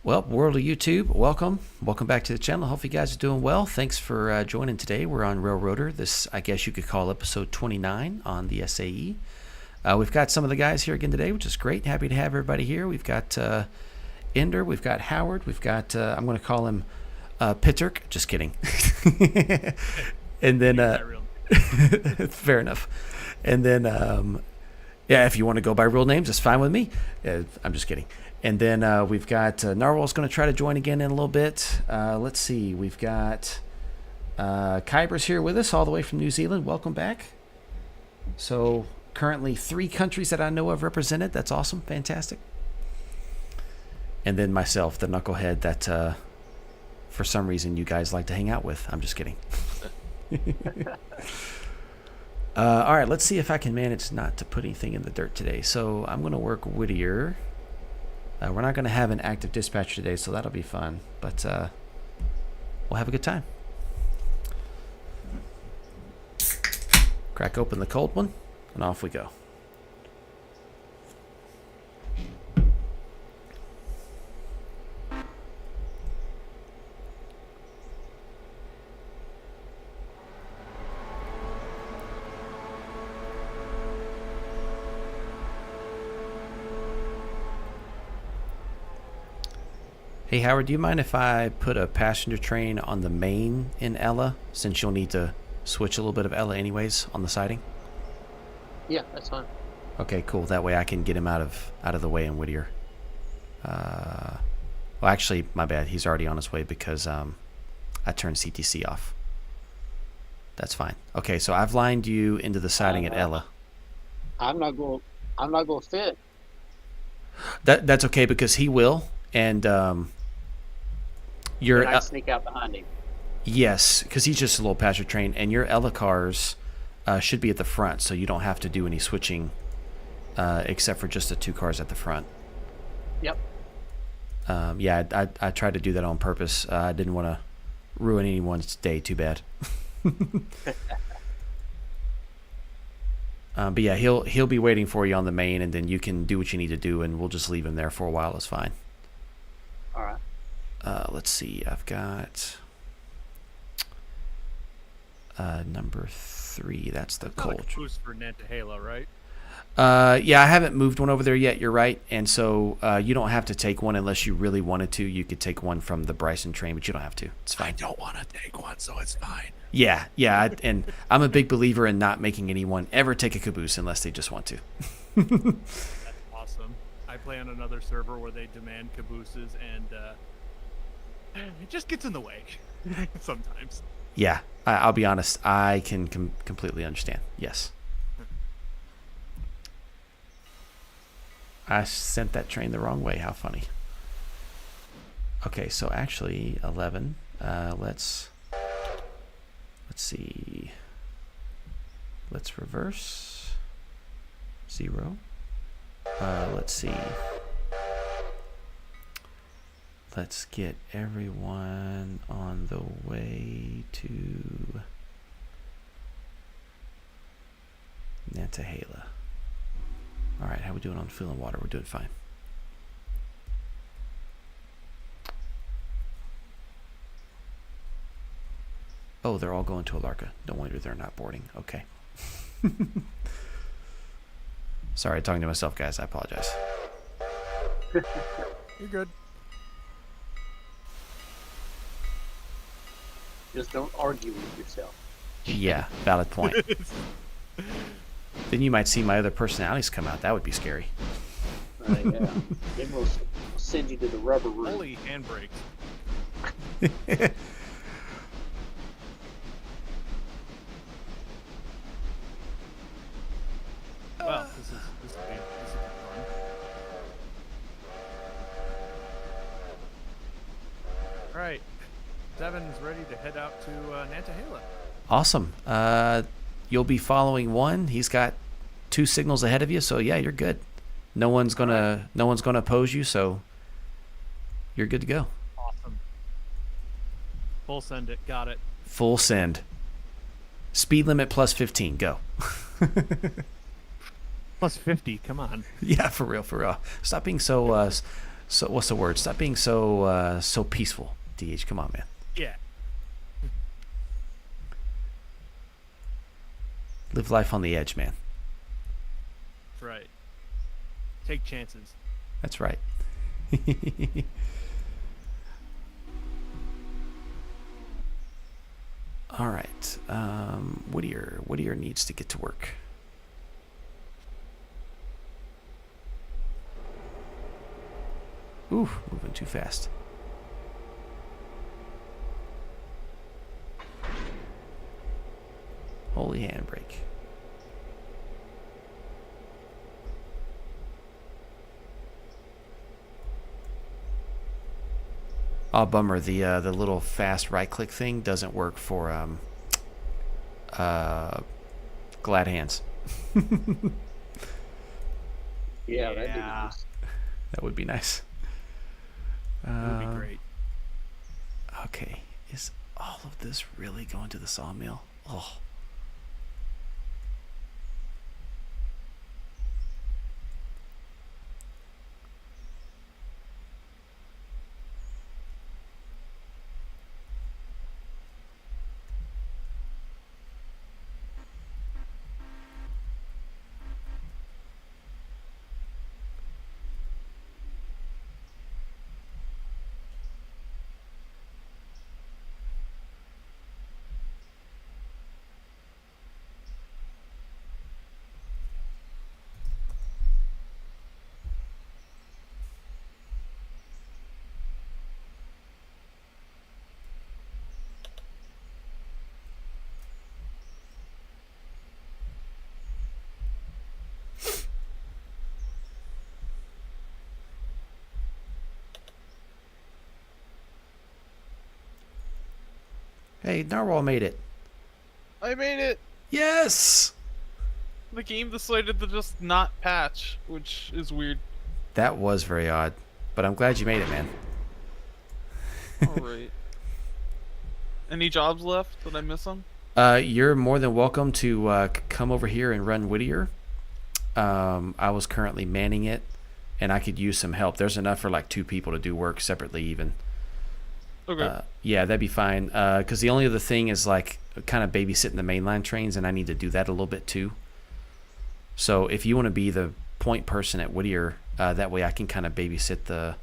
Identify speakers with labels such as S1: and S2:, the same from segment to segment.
S1: Well, world of YouTube, welcome. Welcome back to the channel. Hope you guys are doing well. Thanks for joining today. We're on Railroader. This, I guess you could call episode 29 on the SAE. We've got some of the guys here again today, which is great. Happy to have everybody here. We've got Ender, we've got Howard, we've got, I'm going to call him Pitturk. Just kidding. And then, fair enough. And then, yeah, if you want to go by real names, it's fine with me. I'm just kidding. And then we've got Narwhal's going to try to join again in a little bit. Let's see. We've got Kyber's here with us all the way from New Zealand. Welcome back. So currently 3 countries that I know of represented. That's awesome. Fantastic. And then myself, the knucklehead that for some reason you guys like to hang out with. I'm just kidding. All right. Let's see if I can manage not to put anything in the dirt today. So I'm going to work Whittier. We're not going to have an active dispatch today, so that'll be fun. But we'll have a good time. Crack open the cold one, and off we go. Hey, Howard, do you mind if I put a passenger train on the main in Ella, since you'll need to switch a little bit of Ella anyways on the siding?
S2: Yeah, that's fine.
S1: Okay, cool. That way I can get him out of the way in Whittier. Well, actually, my bad. He's already on his way because I turned CTC off. That's fine. Okay, so I've lined you into the siding at Ella.
S2: I'm not going to fit.
S1: That's okay because he will, and
S2: Can I sneak out behind him?
S1: Yes, because he's just a little passenger train, and your Ella cars should be at the front, so you don't have to do any switching except for just the 2 cars at the front.
S2: Yep.
S1: Yeah, I tried to do that on purpose. I didn't want to ruin anyone's day too bad. But yeah, he'll be waiting for you on the main, and then you can do what you need to do, and we'll just leave him there for a while. It's fine.
S2: All right.
S1: Let's see. I've got number 3. That's the cold.
S3: Boost for Nantahala, right?
S1: Yeah, I haven't moved one over there yet. You're right, and so you don't have to take one unless you really wanted to. You could take one from the Bryson train, but you don't have to. It's fine.
S3: I don't want to take one, so it's fine.
S1: Yeah, and I'm a big believer in not making anyone ever take a caboose unless they just want to.
S3: That's awesome. I play on another server where they demand cabooses, and it just gets in the way sometimes.
S1: Yeah, I'll be honest. I can completely understand. Yes. I sent that train the wrong way. How funny. Okay, so actually 11. Let's see. Let's reverse 0. Let's see. Let's get everyone on the way to Nantahala. All right, how we doing on fuel and water? We're doing fine. Oh, they're all going to Alarka. No wonder they're not boarding. Okay. Sorry, talking to myself, guys. I apologize.
S3: You're good.
S2: Just don't argue with yourself.
S1: Yeah, valid point. Then you might see my other personalities come out. That would be scary.
S2: Yeah. Then we'll send you to the rubber room.
S3: Holy handbrake. Well, this will be fun. All right, Devin's ready to head out to Nantahala.
S1: Awesome. You'll be following one. He's got 2 signals ahead of you, so yeah, you're good. No one's gonna oppose you, so you're good to go.
S3: Awesome. Full send it. Got it.
S1: Full send. Speed limit plus 15. Go.
S3: Plus 50. Come on.
S1: Yeah, for real, for real. Stop being so So what's the word? Stop being so peaceful, DH. Come on, man.
S3: Yeah.
S1: Live life on the edge, man.
S3: That's right. Take chances.
S1: That's right. All right. Whittier needs to get to work. Ooh, moving too fast. Holy handbrake. Oh, bummer. The little fast right click thing doesn't work for glad hands.
S2: Yeah, that'd be nice.
S1: That would be nice.
S3: That would be great.
S1: Okay, is all of this really going to the sawmill? Oh. Hey, Narwhal made it.
S4: I made it!
S1: Yes!
S4: The game decided to just not patch, which is weird.
S1: That was very odd, but I'm glad you made it, man.
S4: Alright. Any jobs left? Did I miss them?
S1: You're more than welcome to come over here and run Whittier. I was currently manning it, and I could use some help. There's enough for like 2 people to do work separately even.
S4: Okay.
S1: Yeah, that'd be fine. Because the only other thing is like kind of babysitting the mainline trains, and I need to do that a little bit too. So if you want to be the point person at Whittier, that way I can kind of babysit the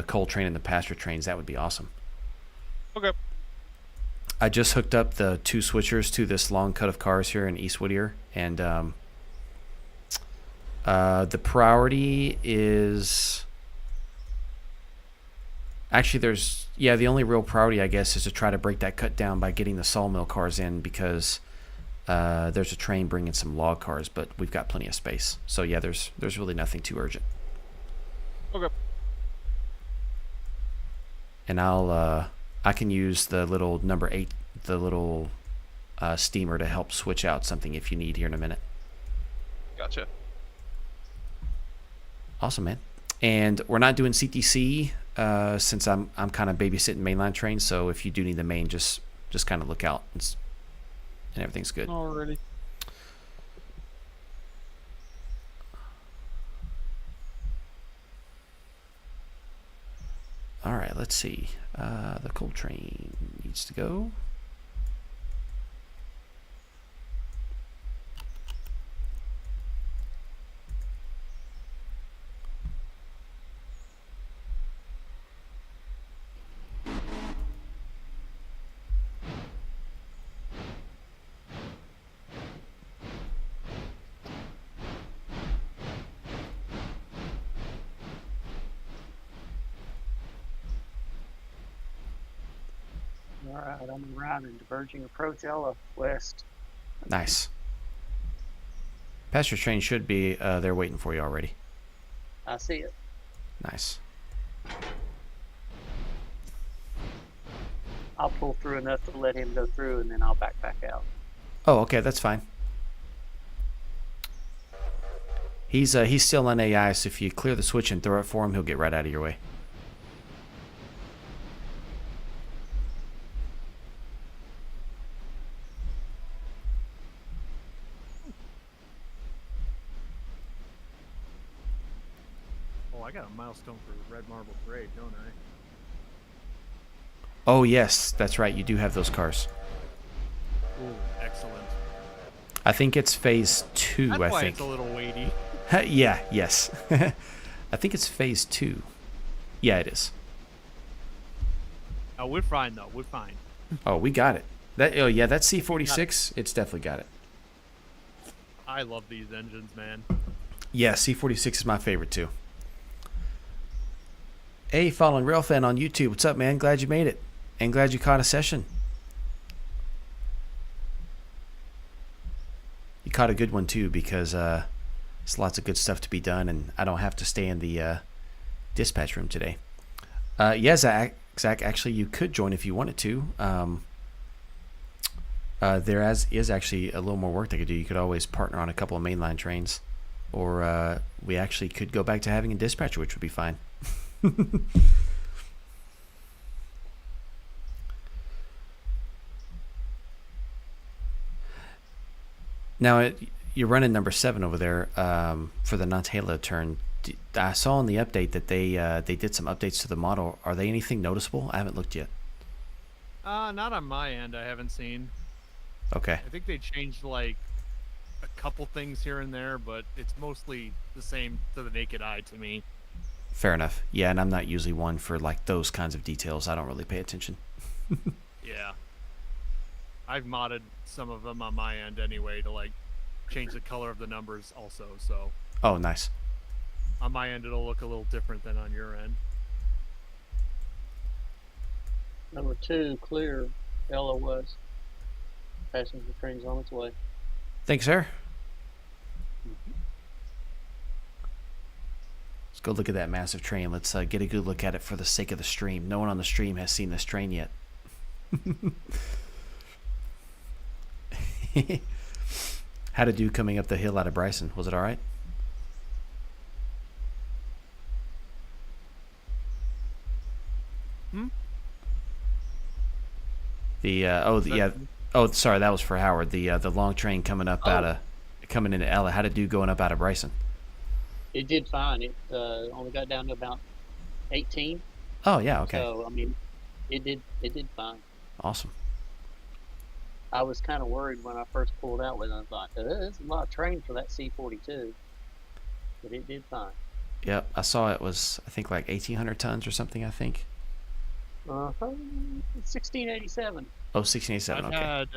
S1: coal train and the pasture trains. That would be awesome.
S4: Okay.
S1: I just hooked up the 2 switchers to this long cut of cars here in East Whittier, and the priority is actually the only real priority I guess is to try to break that cut down by getting the sawmill cars in, because there's a train bringing some log cars, but we've got plenty of space. So yeah, there's really nothing too urgent.
S4: Okay.
S1: And I can use the little number 8, the little steamer to help switch out something if you need here in a minute.
S4: Gotcha.
S1: Awesome, man. And we're not doing CTC since I'm kind of babysitting mainline trains. So if you do need the main, just kind of look out, and everything's good.
S4: Alrighty.
S1: All right, let's see. The coal train needs to go.
S2: All right, I'm around in diverging approach Ella west.
S1: Nice. Pasture train should be there waiting for you already.
S2: I see it.
S1: Nice.
S2: I'll pull through enough to let him go through, and then I'll back out.
S1: Oh, okay, that's fine. He's still on AI, so if you clear the switch and throw it for him, he'll get right out of your way.
S3: I I got a milestone for Red Marble Parade, don't I?
S1: Oh yes, that's right. You do have those cars.
S3: Ooh, excellent.
S1: I think it's phase 2.
S3: That's
S1: I
S3: why
S1: think.
S3: it's a little weighty.
S1: Yeah. Yes. I think it's phase 2. Yeah, it is.
S3: Oh, we're fine though. We're fine.
S1: Oh, we got it. Oh yeah, that C46. It's definitely got it.
S3: I love these engines, man.
S1: Yeah, C46 is my favorite too. Hey, Fallen Rail Fan on YouTube. What's up, man? Glad you made it. And glad you caught a session. You caught a good one too, because there's lots of good stuff to be done, and I don't have to stay in the dispatch room today. Yeah, Zach, actually, you could join if you wanted to. There is actually a little more work they could do. You could always partner on a couple of mainline trains, or we actually could go back to having a dispatcher, which would be fine. Now, you're running number 7 over there for the Nantala turn. I saw in the update that they did some updates to the model. Are they anything noticeable? I haven't looked yet.
S3: Not on my end. I haven't seen.
S1: Okay.
S3: I think they changed like a couple things here and there, but it's mostly the same to the naked eye to me.
S1: Fair enough. Yeah, and I'm not usually one for like those kinds of details. I don't really pay attention.
S3: Yeah. I've modded some of them on my end anyway to like change the color of the numbers also, so
S1: Oh, nice.
S3: on my end it'll look a little different than on your end.
S2: Number 2, clear. LOS. Passenger train's on its way.
S1: Thanks, sir. Let's go look at that massive train. Let's get a good look at it for the sake of the stream. No one on the stream has seen this train yet. How'd it do coming up the hill out of Bryson? Was it all right? Oh, sorry, that was for Howard. The long train coming up coming into Ella. How'd it do going up out of Bryson?
S2: It did fine. It only got down to about 18.
S1: Oh yeah, okay,
S2: So I mean, it did fine.
S1: awesome.
S2: I was kind of worried when I first pulled out with it. I thought, there's a lot of train for that C42, but it did fine.
S1: Yep, I saw it was I think like 1,800 tons or something. I think.
S2: 1687.
S1: Oh, 1687.
S3: I've
S1: Okay.
S3: had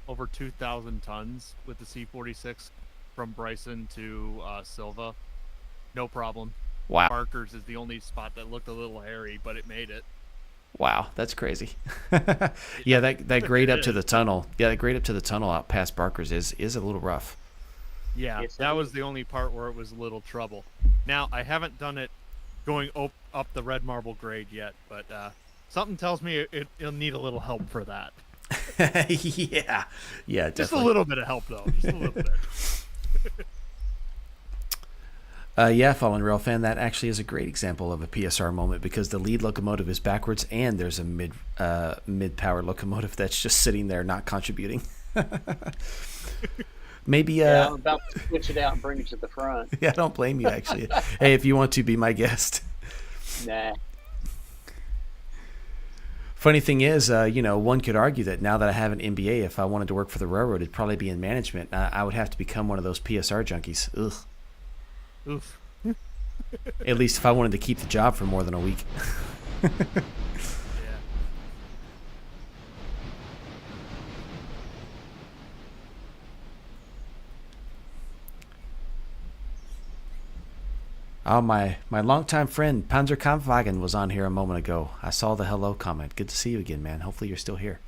S3: over 2,000 tons with the C46 from Bryson to Silva. No problem.
S1: Wow.
S3: Barker's is the only spot that looked a little hairy, but it made it.
S1: Wow, that's crazy. Yeah, that grade up to the tunnel. Yeah, that grade up to the tunnel out past Barker's is a little rough.
S3: Yeah,
S2: Yes,
S3: that
S2: it
S3: was
S2: is.
S3: the only part where it was a little trouble. Now, I haven't done it going up the red marble grade yet, but something tells me it'll need a little help for that.
S1: Yeah, definitely.
S3: Just a little bit of help, though. Just a little bit.
S1: Yeah, Fallen Rail Fan, that actually is a great example of a PSR moment because the lead locomotive is backwards and there's a mid-power locomotive that's just sitting there not contributing. Maybe
S2: Yeah, I'm about to switch it out and bring it to the front.
S1: yeah, I don't blame you actually. Hey, if you want to be my guest.
S2: Nah.
S1: Funny thing is, one could argue that now that I have an MBA, if I wanted to work for the railroad, it'd probably be in management. I would have to become one of those PSR junkies. Ugh.
S3: Oof.
S1: At least if I wanted to keep the job for more than a week.
S3: Yeah.
S1: Oh, my longtime friend Panzerkampfwagen was on here a moment ago. I saw the hello comment. Good to see you again, man. Hopefully you're still here.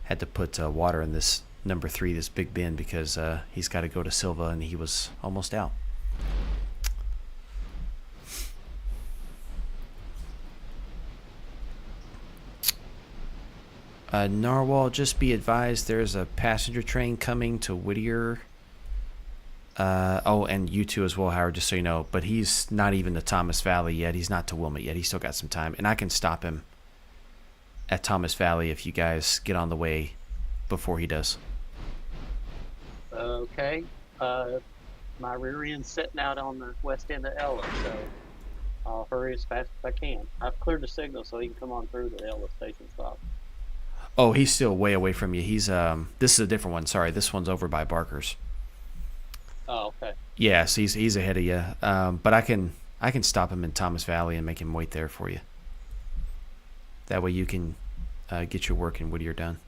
S1: Had to put water in this number 3, this big bin, because he's got to go to Silva and he was almost out. Narwhal, just be advised there's a passenger train coming to Whittier. And you too as well, Howard, just so you know. But he's not even to Thomas Valley yet. He's not to Wilmot yet. He's still got some time. And I can stop him at Thomas Valley if you guys get on the way before he does.
S2: Okay. My rear end's sitting out on the west end of Ella, so I'll hurry as fast as I can. I've cleared the signal so he can come on through the Ella station stop.
S1: Oh, he's still way away from you. He's this is a different one. Sorry, this one's over by Barker's.
S2: Oh, okay.
S1: Yeah, so he's ahead of you. But I can stop him in Thomas Valley and make him wait there for you. That way you can get your work in Whittier done.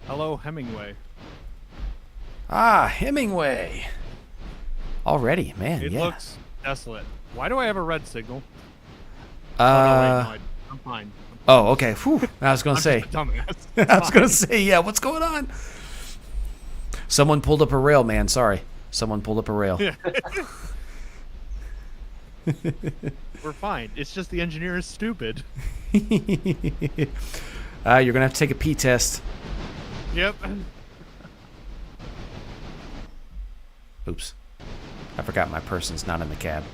S3: Hello, Hemingway.
S1: Ah, Hemingway. Already, man.
S3: It
S1: yeah.
S3: looks desolate. Why do I have a red signal?
S1: Uh.
S3: Oh, no, wait, no, I'm fine.
S1: Oh, okay. Whew. I was gonna
S3: I'm
S1: say.
S3: just a dumbass.
S1: I was gonna say, yeah. What's going on? Someone pulled up a rail, man. Sorry. Someone pulled up a rail.
S3: Yeah. We're fine. It's just the engineer is stupid.
S1: You're gonna have to take a P test.
S3: Yep.
S1: Oops. I forgot my person's not in the cab.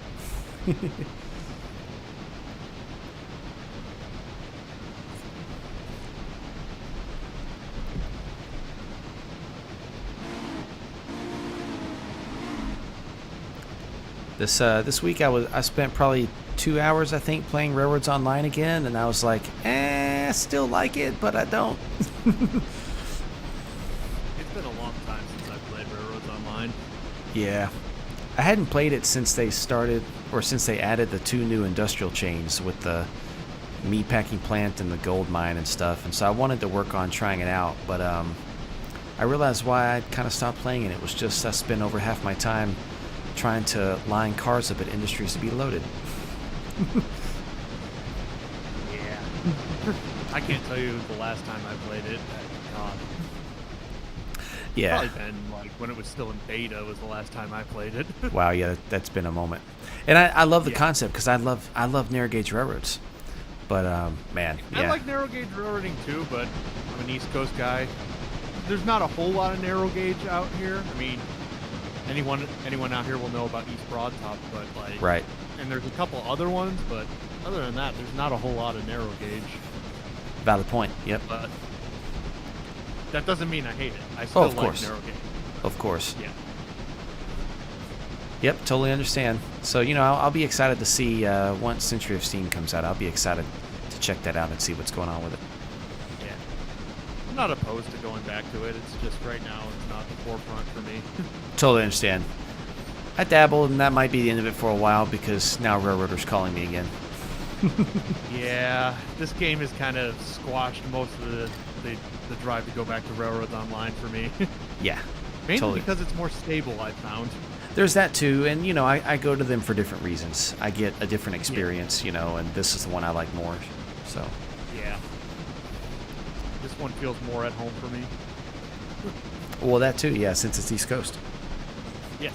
S1: This week I spent probably 2 hours I think playing Railroads Online again, and I was like, I still like it, but I don't.
S3: It's been a long time since I played Railroads Online.
S1: Yeah. I hadn't played it since they added the 2 new industrial chains with the meat packing plant and the gold mine and stuff, and so I wanted to work on trying it out, but I realized why I kind of stopped playing it. It was just I spent over half my time trying to line cars up at industries to be loaded.
S3: Yeah. I can't tell you the last time I played it. God.
S1: Yeah.
S3: Probably been like when it was still in beta was the last time I played it.
S1: Wow, yeah, that's been a moment. And I love the
S3: Yeah.
S1: concept because I love narrow gauge railroads. But man, yeah.
S3: I like narrow gauge railroading too, but I'm an East Coast guy. There's not a whole lot of narrow gauge out here. I mean, anyone out here will know about East Broad Top, but like,
S1: Right.
S3: and there's a couple other ones, but other than that, there's not a whole lot of narrow gauge.
S1: Valid point. Yep.
S3: But that doesn't mean I hate it. I still
S1: of
S3: like
S1: course.
S3: narrow gauge.
S1: Of course.
S3: Yeah.
S1: Yep, totally understand. So, I'll be excited to see once Century of Steam comes out. I'll be excited to check that out and see what's going on with it.
S3: Yeah. I'm not opposed to going back to it. It's just right now it's not the forefront for me.
S1: Totally understand. I dabbled, and that might be the end of it for a while because now Railroader's calling me again.
S3: Yeah, this game has kind of squashed most of the drive to go back to Railroads Online for me.
S1: Yeah.
S3: Mainly
S1: Totally.
S3: because it's more stable, I've found.
S1: There's that too, and I go to them for different reasons. I get a different experience, and this is the one I like more. So,
S3: Yeah. This one feels more at home for me.
S1: well, that too, yeah, since it's East Coast.
S3: Yes.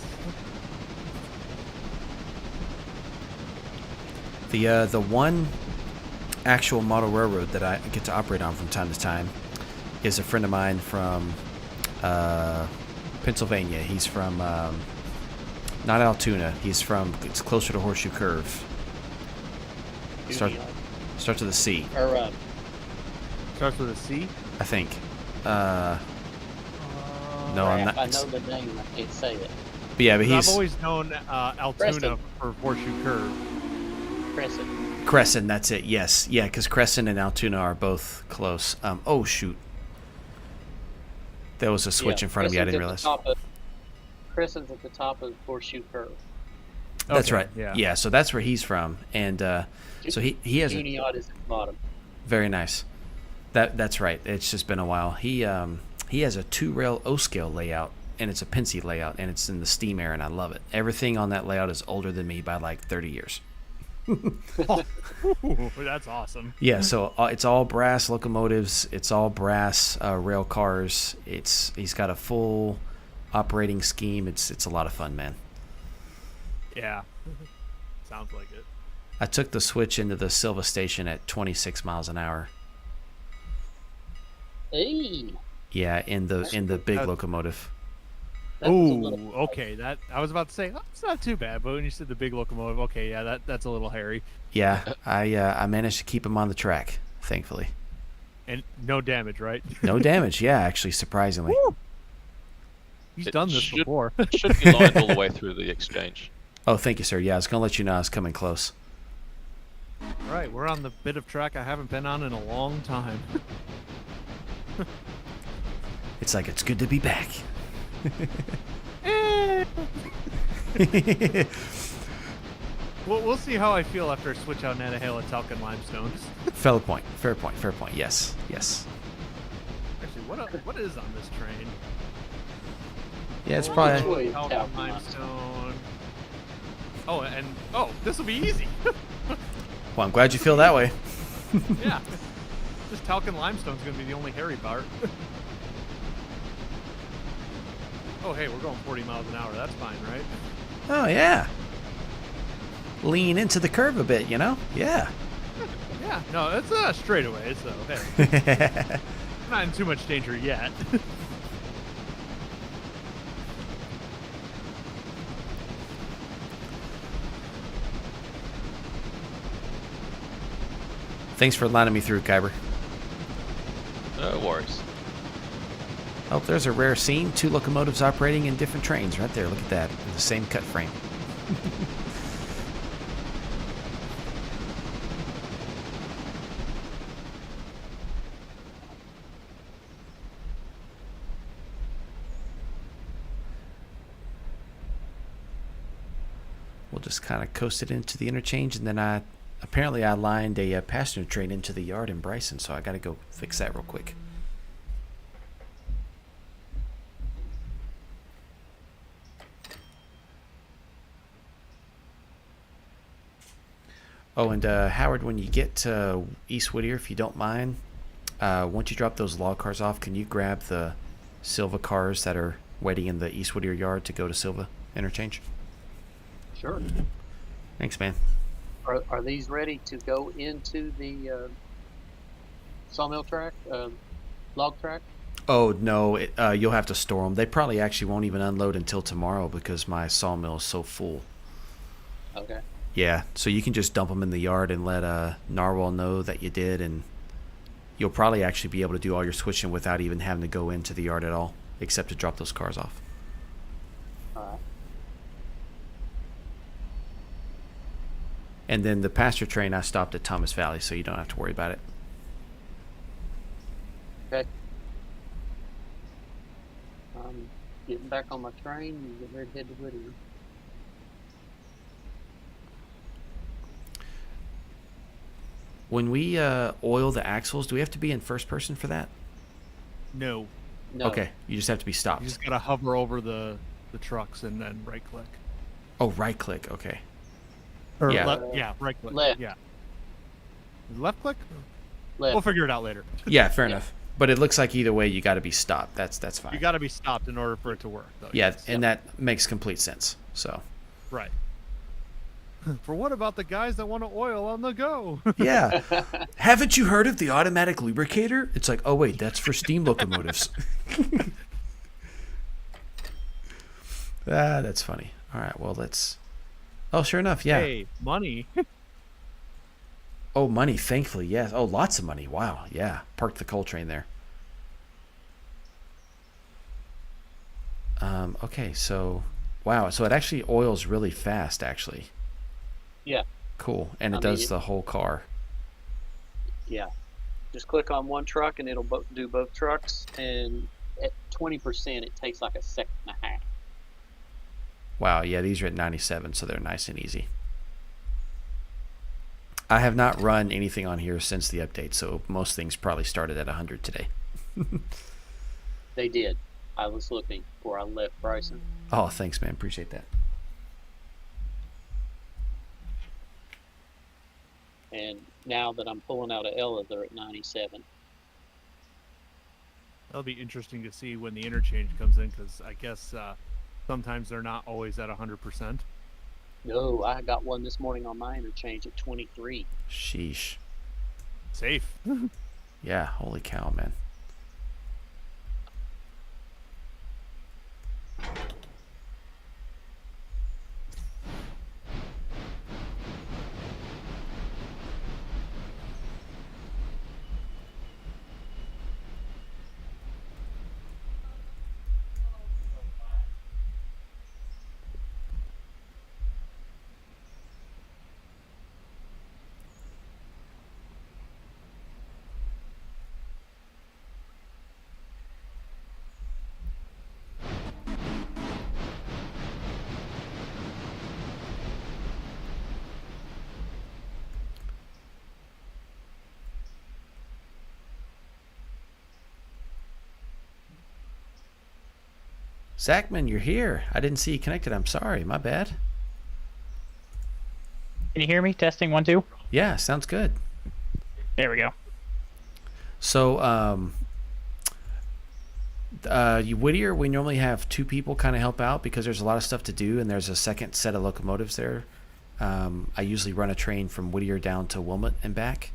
S1: The one actual model railroad that I get to operate on from time to time is a friend of mine from Pennsylvania. He's from not Altoona. It's closer to Horseshoe Curve. Starts with a C,
S2: Or
S3: Starts with a C?
S1: I think. No, I'm
S2: crap,
S1: not.
S2: I know the name. I can't say it.
S1: But yeah, but
S3: I've
S1: he's
S3: always known Altoona
S2: Preston.
S3: for Horseshoe Curve.
S2: Crescent.
S1: Crescent. That's it. Yes, yeah, because Crescent and Altoona are both close. Oh shoot, there was a switch
S2: Yeah,
S1: in front of me. I didn't
S2: Crescent's
S1: realize.
S2: at the top Crescent's at the top of Horseshoe Curve.
S1: That's
S3: Okay,
S1: right.
S3: yeah.
S1: Yeah, so that's where he's from, and so he has
S2: Union is at the bottom.
S1: very nice. That's right. It's just been a while. He has a 2-rail O-scale layout, and it's a Pensy layout, and it's in the steam air, and I love it. Everything on that layout is older than me by like 30 years.
S3: Ooh, that's awesome.
S1: Yeah, so it's all brass locomotives. It's all brass rail cars. He's got a full operating scheme. It's a lot of fun, man.
S3: Yeah. Sounds like it.
S1: I took the switch into the Silva station at 26 miles an hour.
S2: Hey,
S1: Yeah, in the big
S3: That's-
S1: locomotive.
S2: That was a little.
S3: Okay. That I was about to say, oh, it's not too bad, but when you said the big locomotive, okay, yeah, that's a little hairy.
S1: Yeah, I managed to keep him on the track, thankfully.
S3: And no damage, right?
S1: No damage. Yeah, actually, surprisingly.
S3: He's
S4: It
S3: done this
S4: should-
S3: before.
S4: Should be lined all the way through the exchange.
S1: Oh, thank you, sir. Yeah, I was gonna let you know I was coming close.
S3: All right, we're on the bit of track I haven't been on in a long time.
S1: It's like it's good to be back.
S3: We'll see how I feel after I switch out Nantahala Talc and Limestone.
S1: Fair point. Fair point. Fair point. Yes. Yes.
S3: Actually, what is on this train?
S1: Yeah, it's
S2: Which
S1: probably.
S2: way?
S3: Talc
S2: Talc
S3: and
S2: and
S3: Limestone. Oh, this will be easy.
S1: Well, I'm glad you feel that way.
S3: Yeah. Just Talc and Limestone's gonna be the only hairy part. Oh, hey, we're going 40 miles an hour. That's fine, right?
S1: Oh yeah. Lean into the curve a bit, you know? Yeah.
S3: Yeah. No, it's a straightaway, so hey, not in too much danger yet.
S1: Thanks for lining me through, Kyber.
S4: No worries.
S1: Oh, there's a rare scene. 2 locomotives operating in different trains right there. Look at that. In the same cut frame. We'll just kind of coast it into the interchange, and then apparently I lined a passenger train into the yard in Bryson, so I got to go fix that real quick. Oh, and Howard, when you get to East Whittier, if you don't mind, once you drop those log cars off, can you grab the Silva cars that are waiting in the East Whittier yard to go to Silva interchange?
S2: Sure.
S1: Thanks, man.
S2: Are these ready to go into the sawmill track, log track?
S1: Oh, no, you'll have to store them. They probably actually won't even unload until tomorrow because my sawmill is so full.
S2: Okay.
S1: Yeah, so you can just dump them in the yard and let Narwhal know that you did, and you'll probably actually be able to do all your switching without even having to go into the yard at all, except to drop those cars off.
S2: All right.
S1: And then the pasture train, I stopped at Thomas Valley, so you don't have to worry about it.
S2: Okay. I'm getting back on my train and getting ready to head to Whittier.
S1: When we oil the axles, do we have to be in first person for that?
S3: No.
S2: No.
S1: Okay, you just have to be stopped.
S3: You just gotta hover over the trucks and then right click.
S1: Oh, right click, okay.
S3: Or
S1: Yeah.
S3: yeah, right click.
S2: Left.
S3: Yeah. Left click?
S2: Left.
S3: We'll figure it out later.
S1: Yeah, fair
S2: Yeah.
S1: enough. But it looks like either way you got to be stopped. That's fine.
S3: You gotta be stopped in order for it to work, though.
S1: Yeah,
S3: yes.
S1: and that makes complete sense. So,
S3: Right. For what about the guys that want to oil on the go?
S1: yeah. Haven't you heard of the automatic lubricator? It's like, oh wait, that's for steam locomotives. That's funny. All right, well, let's. Oh, sure enough, yeah.
S3: Hey, money.
S1: Oh, money, thankfully, yes. Oh, lots of money. Wow, yeah. Parked the coal train there. Okay, so, wow. So it actually oils really fast, actually.
S2: Yeah.
S1: Cool. And
S2: I
S1: it
S2: mean,
S1: does the whole car.
S2: Yeah. Just click on one truck and it'll do both trucks. And at 20%, it takes like a second and a half.
S1: Wow, yeah, these are at 97, so they're nice and easy. I have not run anything on here since the update, so most things probably started at 100 today.
S2: They did. I was looking before I left Bryson.
S1: Oh, thanks, man. Appreciate that.
S2: And now that I'm pulling out of Ella, they're at 97.
S3: That'll be interesting to see when the interchange comes in, because I guess sometimes they're not always at 100%.
S2: No, I got one this morning on my interchange at 23.
S1: Sheesh.
S3: Safe.
S1: Yeah, holy cow, man. Zachman, you're here. I didn't see you connected. I'm sorry. My bad.
S5: Can you hear me? Testing 1 2.
S1: Yeah, sounds good.
S5: There we go.
S1: So, Whittier, we normally have 2 people kind of help out because there's a lot of stuff to do, and there's a second set of locomotives there. I usually run a train from Whittier down to Wilmot and back.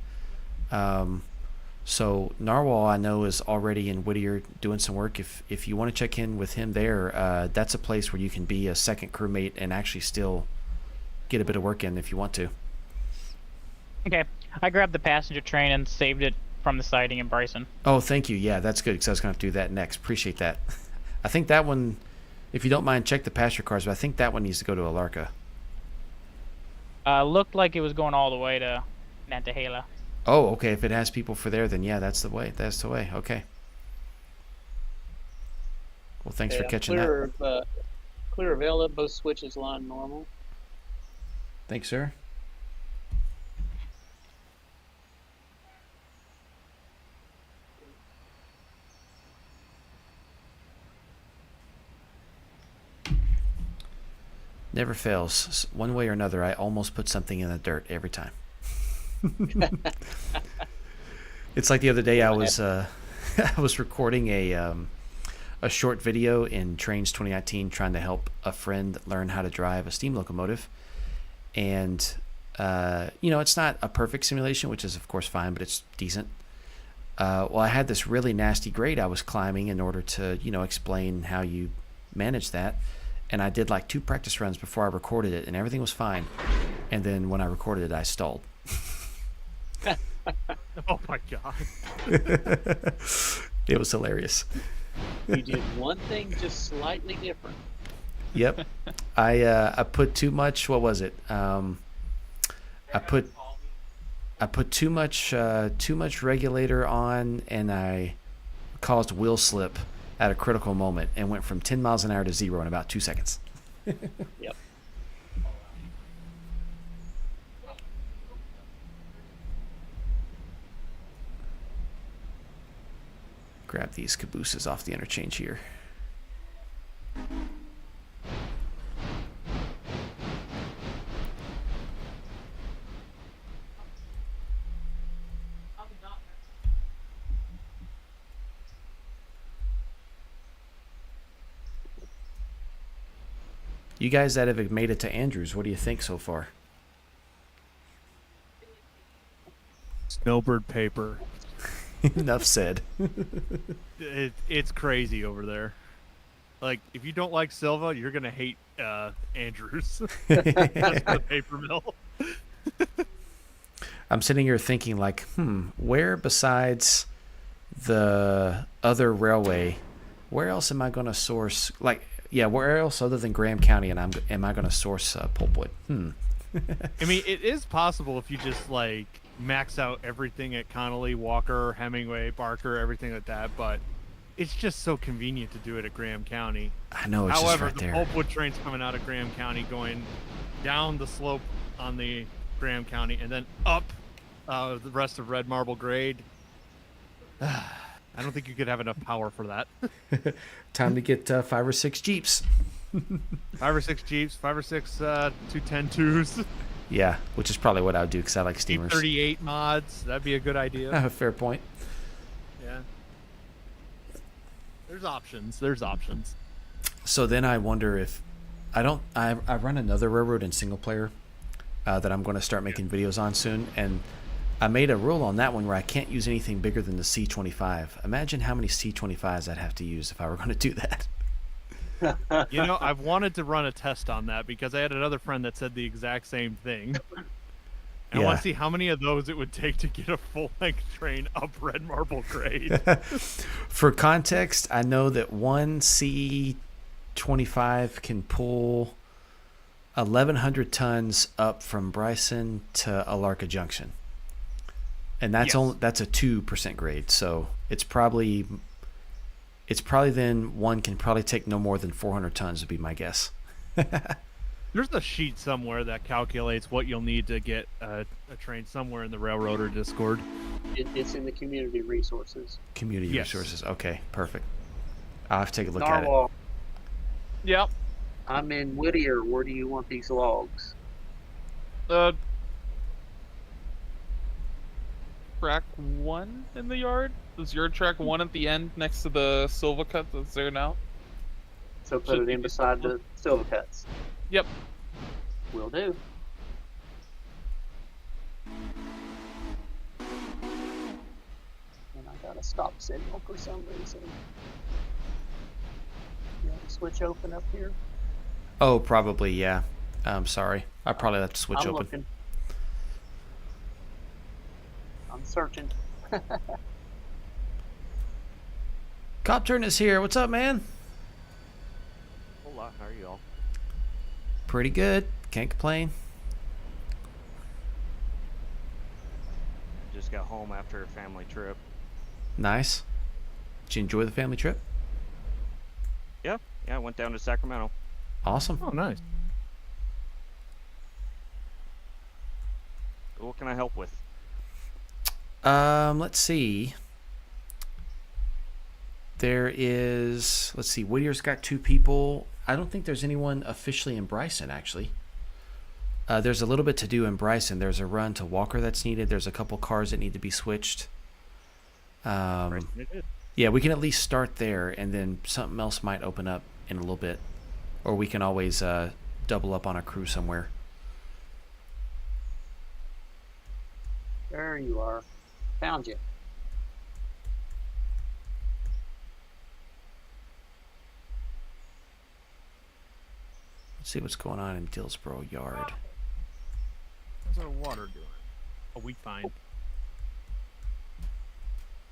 S1: So Narwhal, I know, is already in Whittier doing some work. If you want to check in with him there, that's a place where you can be a second crewmate and actually still get a bit of work in if you want to.
S5: Okay. I grabbed the passenger train and saved it from the siding in Bryson.
S1: Oh, thank you. Yeah, that's good because I was going to have to do that next. Appreciate that. I think that one, if you don't mind, check the passenger cars, but I think that one needs to go to Alarka.
S5: Looked like it was going all the way to Nantahala.
S1: Oh, okay. If it has people for there, then yeah, that's the way. That's the way. Okay. Well, thanks for catching that.
S2: Clear of Ella, both switches line normal.
S1: Thanks, sir. Never fails. One way or another, I almost put something in the dirt every time. It's like the other day I was I was recording a short video in Trains 2019 trying to help a friend learn how to drive a steam locomotive. And it's not a perfect simulation, which is of course fine, but it's decent. Well, I had this really nasty grade I was climbing in order to, explain how you manage that. And I did like 2 practice runs before I recorded it, and everything was fine. And then when I recorded it, I stalled.
S3: Oh my god.
S1: It was hilarious.
S2: You did one thing just slightly different.
S1: Yep. I put too much. What was it? I put too much regulator on, and I caused wheel slip at a critical moment and went from 10 miles an hour to 0 in about 2 seconds.
S2: Yep.
S1: Grab these cabooses off the interchange here. You guys that have made it to Andrews, what do you think so far?
S3: Snowbird paper.
S1: Enough said.
S3: It's crazy over there. Like, if you don't like Silva, you're gonna hate Andrews. That's the paper mill.
S1: I'm sitting here thinking, like, where besides the other railway, where else am I going to source? Like, yeah, where else other than Graham County am I going to source pulpwood?
S3: I mean, it is possible if you just like max out everything at Connolly, Walker, Hemingway, Barker, everything like that. But it's just so convenient to do it at Graham County.
S1: I know, it's
S3: However,
S1: just right there.
S3: the pulpwood train's coming out of Graham County, going down the slope on the Graham County, and then up the rest of Red Marble Grade. I don't think you could have enough power for that.
S1: Time to get 5 or 6 Jeeps.
S3: 5 or 6 Jeeps, 5 or 6 210-2s.
S1: Yeah, which is probably what I would do because I like steamers.
S3: 38 mods, that'd be a good idea.
S1: Fair point.
S3: Yeah. There's options.
S1: So then I wonder if I run another railroad in single player that I'm going to start making videos on soon, and I made a rule on that one where I can't use anything bigger than the C25. Imagine how many C25s I'd have to use if I were going to do that.
S3: You know, I've wanted to run a test on that because I had another friend that said the exact same thing. And I want to see how many of those it would take to get a full-length train up Red Marble Grade.
S1: For context, I know that one C25 can pull 1,100 tons up from Bryson to Alarka Junction. And that's that's a 2% grade, so it's probably then one can probably take no more than 400 tons would be my guess.
S3: There's a sheet somewhere that calculates what you'll need to get a train somewhere in the Railroader Discord.
S2: It's in the community resources.
S1: Community resources. Okay, perfect. I'll have to take a look at it.
S4: Yep.
S2: I'm in Whittier. Where do you want these logs?
S4: Track 1 in the yard? Is your track 1 at the end next to the Silva cut that's there now?
S2: So put
S4: Should
S2: it in
S4: be
S2: beside
S4: good.
S2: the silver cuts.
S4: Yep.
S2: Will do. And I got a stop signal for some reason. You have the switch open up here?
S1: Oh, probably, yeah. I'm sorry. I probably have to switch
S2: I'm
S1: open.
S2: looking. I'm searching.
S1: Cop Turn is here. What's up, man?
S6: Hola, how are you all?
S1: Pretty good. Can't complain.
S6: Just got home after a family trip.
S1: Nice. Did you enjoy the family trip?
S6: Yeah, I went down to Sacramento.
S1: Awesome.
S3: Oh, nice.
S6: What can I help with?
S1: Let's see. Let's see, Whittier's got 2 people. I don't think there's anyone officially in Bryson, actually. There's a little bit to do in Bryson. There's a run to Walker that's needed. There's a couple cars that need to be switched.
S6: Bryson it is.
S1: Yeah, we can at least start there, and then something else might open up in a little bit. Or we can always double up on a crew somewhere.
S2: There you are. Found you.
S1: Let's see what's going on in Dillsboro Yard.
S3: How's our water doing? Oh, we fine.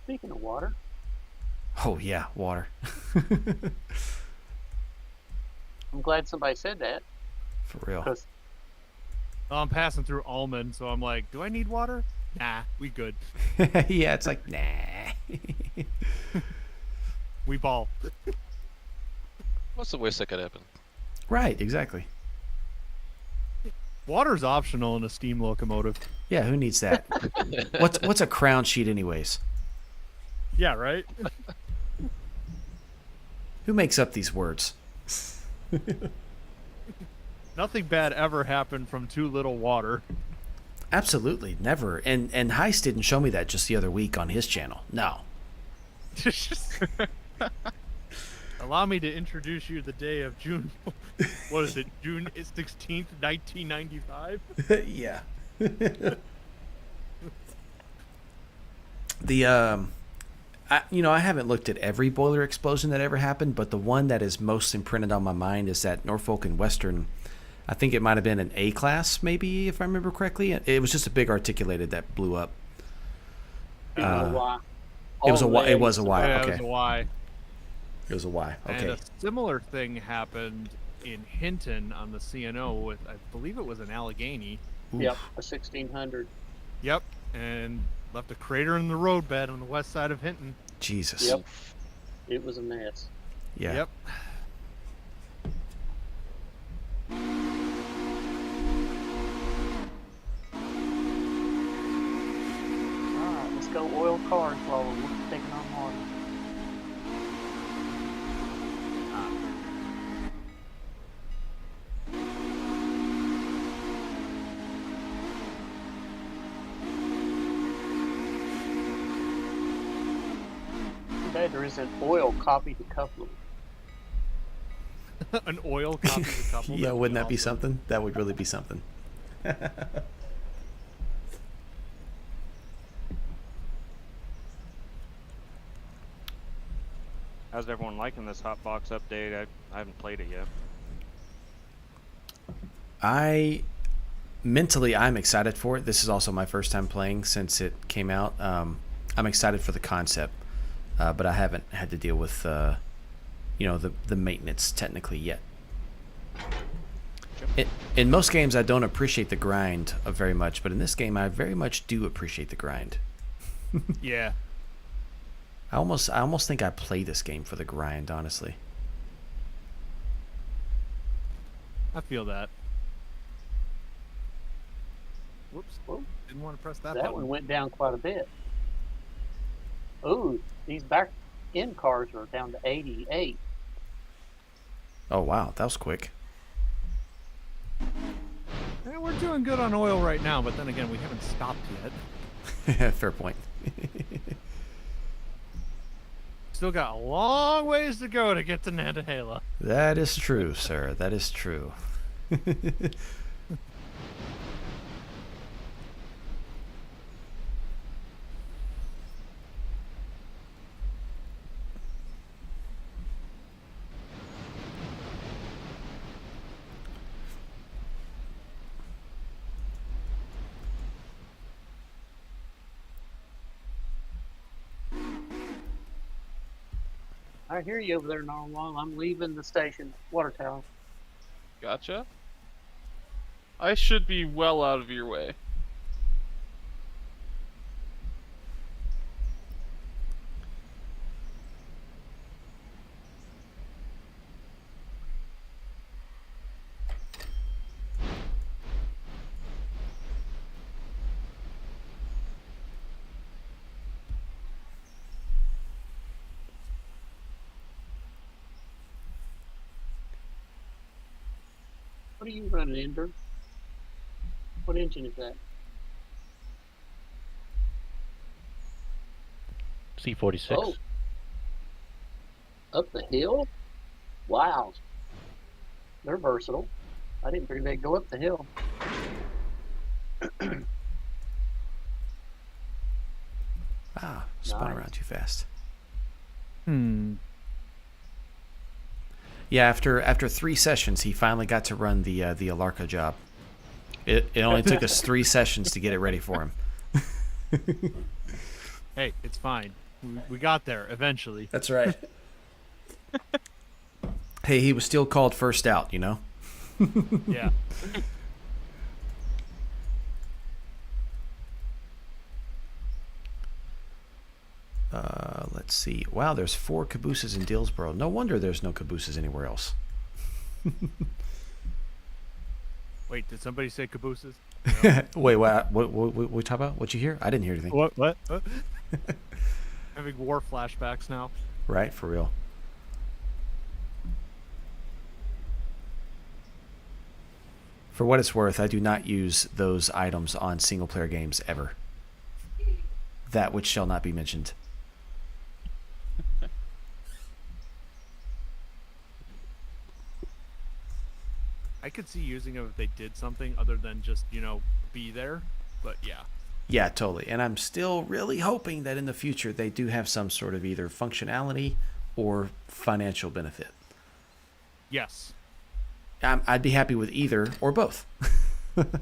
S2: Speaking of water,
S1: Oh, yeah, water.
S2: I'm glad somebody said that.
S1: For real.
S2: Because
S3: Well, I'm passing through Almond, so I'm like, do I need water? Nah, we good.
S1: Yeah, it's like, nah.
S3: We ball.
S7: What's the worst that could happen?
S1: Right, exactly.
S3: Water's optional in a steam locomotive.
S1: Yeah, who needs that? What's a crown sheet anyways?
S3: Yeah, right?
S1: Who makes up these words?
S3: Nothing bad ever happened from too little water.
S1: Absolutely, never. And Heist didn't show me that just the other week on his channel. No.
S3: Allow me to introduce you to the day of June. What is it? June 16th, 1995?
S1: Yeah. I haven't looked at every boiler explosion that ever happened, but the one that is most imprinted on my mind is that Norfolk and Western. I think it might have been an A class, maybe, if I remember correctly. It was just a big articulated that blew up.
S2: you know why?
S1: It was a Y. It
S2: All
S1: was a Y.
S3: Yeah,
S1: Okay.
S3: it was a Y.
S1: It was a Y.
S3: And
S1: Okay.
S3: a similar thing happened in Hinton on the CNO with, I believe it was an Allegheny.
S2: Yep, a 1600.
S3: Yep, and left a crater in the roadbed on the west side of Hinton.
S1: Jesus.
S2: Yep. It was a mess.
S1: Yeah.
S3: Yep.
S2: Alright, let's go oil cars while we're taking on water. Today there is an oil copy to coupling.
S3: An oil copy of the couple.
S1: Yeah, wouldn't that be
S3: awesome.
S1: something? That would really be something.
S6: How's everyone liking this Hotbox update? I haven't played it yet.
S1: I'm excited for it. This is also my first time playing since it came out. I'm excited for the concept, but I haven't had to deal with the maintenance technically yet. In most games, I don't appreciate the grind very much, but in this game, I very much do appreciate the grind.
S3: Yeah.
S1: I almost think I play this game for the grind, honestly.
S3: I feel that. Whoops.
S2: Whoa.
S3: Didn't want to press that
S2: That
S3: button.
S2: one went down quite a bit. Ooh, these back end cars are down to 88.
S1: Oh, wow. That was quick.
S3: Yeah, we're doing good on oil right now, but then again, we haven't stopped yet.
S1: Fair point.
S3: Still got a long ways to go to get to Nantahala.
S1: That is true, sir. That is true.
S2: I hear you over there, Narwhal. I'm leaving the station. Water tower.
S4: Gotcha. I should be well out of your way.
S2: What are you running, Ender? What engine is that?
S8: C46.
S2: Oh. Up the hill? Wow. They're versatile. I didn't think they'd go up the hill.
S1: Ah, spun
S2: Nice.
S1: around too fast.
S3: Hmm.
S1: Yeah, after 3 sessions, he finally got to run the Alarka job. It only took us 3 sessions to get it ready for him.
S3: Hey, it's fine. We got there eventually.
S1: That's right. Hey, he was still called first out, you know?
S3: Yeah.
S1: Let's see. Wow, there's 4 cabooses in Dillsboro. No wonder there's no cabooses anywhere else.
S3: Wait, did somebody say cabooses?
S1: Wait, what we talk about? What you hear? I didn't hear anything.
S3: What? Having war flashbacks now.
S1: Right, for real. For what it's worth, I do not use those items on single-player games ever. That which shall not be mentioned.
S3: I could see using them if they did something other than just, be there. But yeah.
S1: Yeah, totally. And I'm still really hoping that in the future they do have some sort of either functionality or financial benefit.
S3: Yes.
S1: I'd be happy with either or both.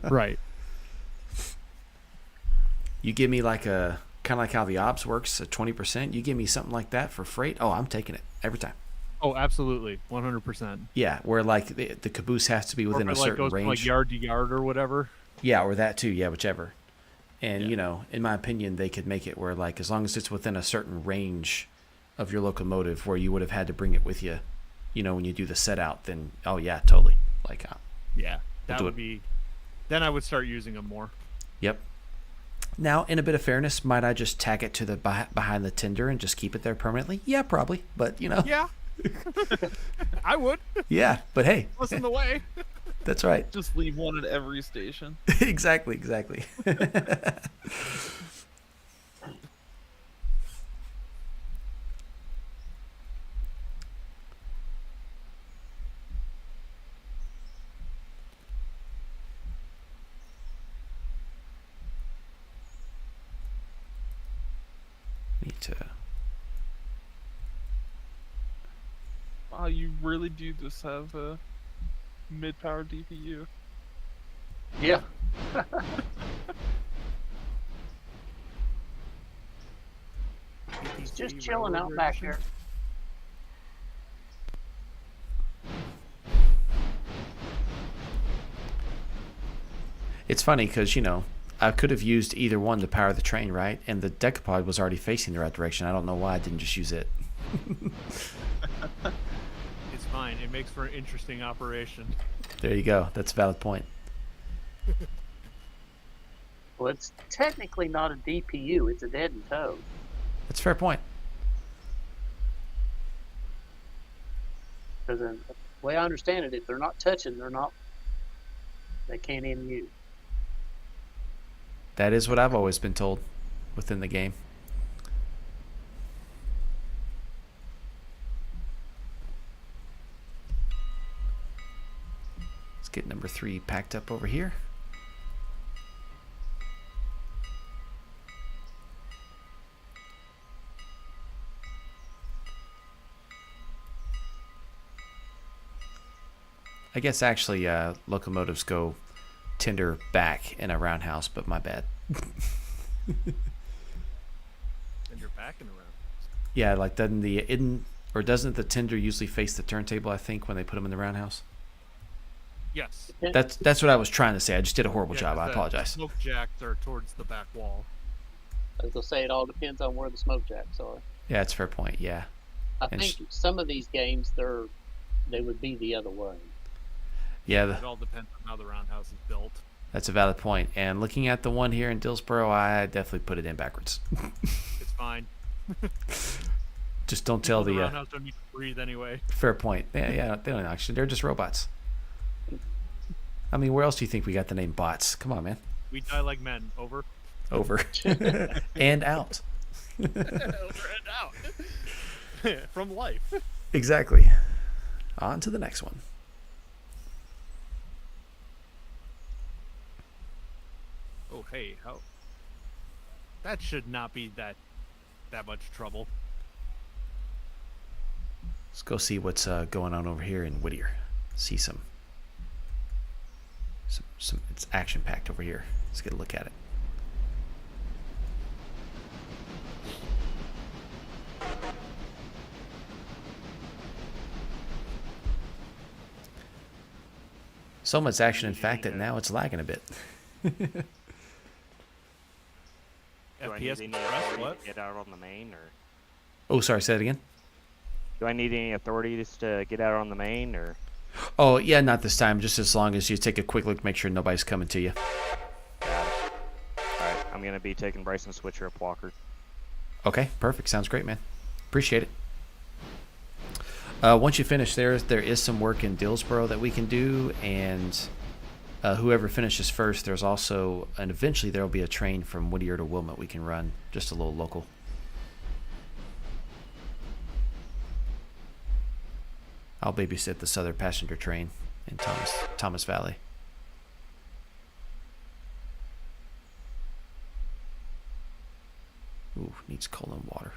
S3: Right.
S1: You give me like a kind of like how the OBS works, a 20%. You give me something like that for freight. Oh, I'm taking it every time.
S3: Oh, absolutely, 100%.
S1: Yeah, where like the caboose has to be within
S3: or
S1: a
S3: if it,
S1: certain
S3: goes
S1: range.
S3: from, like yard to yard or whatever.
S1: Yeah, or that too. Yeah, whichever. And
S3: Yeah.
S1: in my opinion, they could make it where like as long as it's within a certain range of your locomotive, where you would have had to bring it with you, when you do the set out, then oh yeah, totally. Like
S3: Yeah, that
S1: do
S3: would
S1: it.
S3: be. Then I would start using them more.
S1: Yep. Now, in a bit of fairness, might I just tag it to the behind the tender and just keep it there permanently? Yeah, probably. But
S3: Yeah. I would.
S1: yeah. But hey,
S3: Listen the way.
S1: that's right.
S4: Just leave one at every station.
S1: exactly. Need to.
S4: Wow, you really do just have a mid-power DPU.
S2: Yeah. He's just chilling out back there.
S1: It's funny because I could have used either one to power the train, right? And the decapod was already facing the right direction. I don't know why I didn't just use it.
S3: It's fine. It makes for an interesting operation.
S1: There you go. That's a valid point.
S2: Well, it's technically not a DPU. It's a dead and tow.
S1: That's a fair point.
S2: Because the way I understand it, if they're not touching, they can't even use.
S1: That is what I've always been told within the game. Let's get number 3 packed up over here. I guess actually locomotives go tender back in a roundhouse, but my bad.
S3: And you're back in the round.
S1: Yeah, like doesn't the tender usually face the turntable, I think, when they put them in the roundhouse?
S3: Yes.
S1: That's what I was trying to say. I just did a horrible job. I apologize.
S3: Smoke jacks are towards the back wall.
S2: As I say, it all depends on where the smoke jacks are.
S1: Yeah, that's a fair point. Yeah.
S2: I
S1: And
S2: think some of these games, they would be the other way.
S1: Yeah,
S3: It all depends on how the roundhouse is built.
S1: that's a valid point. And looking at the one here in Dillsboro, I definitely put it in backwards.
S3: It's fine.
S1: Just don't tell
S3: The
S1: the
S3: roundhouse don't need to breathe anyway.
S1: fair point. Yeah, they don't actually. They're just robots. I mean, where else do you think we got the name bots? Come on, man.
S3: We die like men. Over.
S1: Over and out.
S3: Over and out. From life.
S1: Exactly. On to the next one.
S3: Oh, hey, how? That should not be that much trouble.
S1: Let's go see what's going on over here in Whittier. See some. It's action packed over here. Let's get a look at it. So much action, in fact, that now it's lagging a bit.
S6: Do I need
S3: FPS
S6: any
S3: press
S6: authority
S3: what?
S6: to get out on the main, or
S1: Oh, sorry, say it again.
S6: do I need any authorities to get out on the main, or?
S1: Oh, yeah, not this time. Just as long as you take a quick look, make sure nobody's coming to you.
S6: Got it. All right, I'm gonna be taking Bryson Switcher up Walker.
S1: Okay, perfect. Sounds great, man. Appreciate it. Once you finish there is some work in Dillsboro that we can do, and whoever finishes first, there's also, and eventually there will be a train from Whittier to Wilmot we can run, just a little local. I'll babysit the Southern passenger train in Thomas Valley. Ooh, needs coal and water.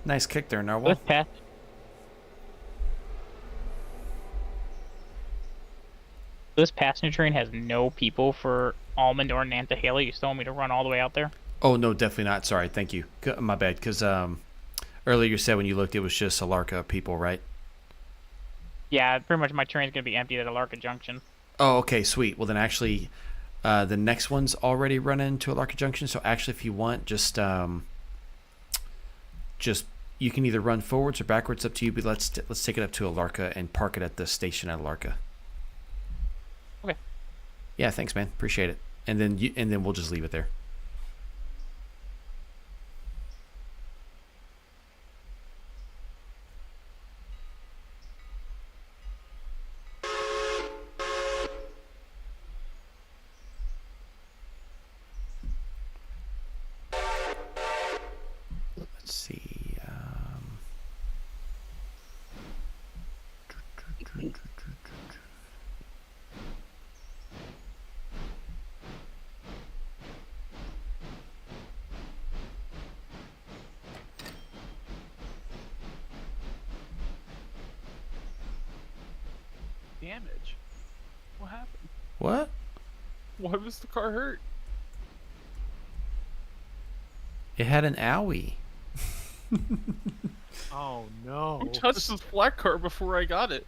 S1: Nice kick there, Narwhal.
S5: This pass. This passenger train has no people for Almond or Nantahala. You still want me to run all the way out there?
S1: Oh, no, definitely not. Sorry, thank you. My bad, because earlier you said when you looked it was just Alarka people, right?
S5: Yeah, pretty much my train's going to be emptied at Alarka Junction.
S1: Oh, okay, sweet. Well, then actually, the next one's already running to Alarka Junction, so actually if you want, just you can either run forwards or backwards, up to you, but let's take it up to Alarka and park it at the station at Alarka.
S5: Okay.
S1: Yeah, thanks, man. Appreciate it. And then we'll just leave it there.
S4: damage. What happened?
S1: What?
S4: Why was the car hurt?
S1: It had an owie.
S3: Oh no.
S4: Who touched this black car before I got it?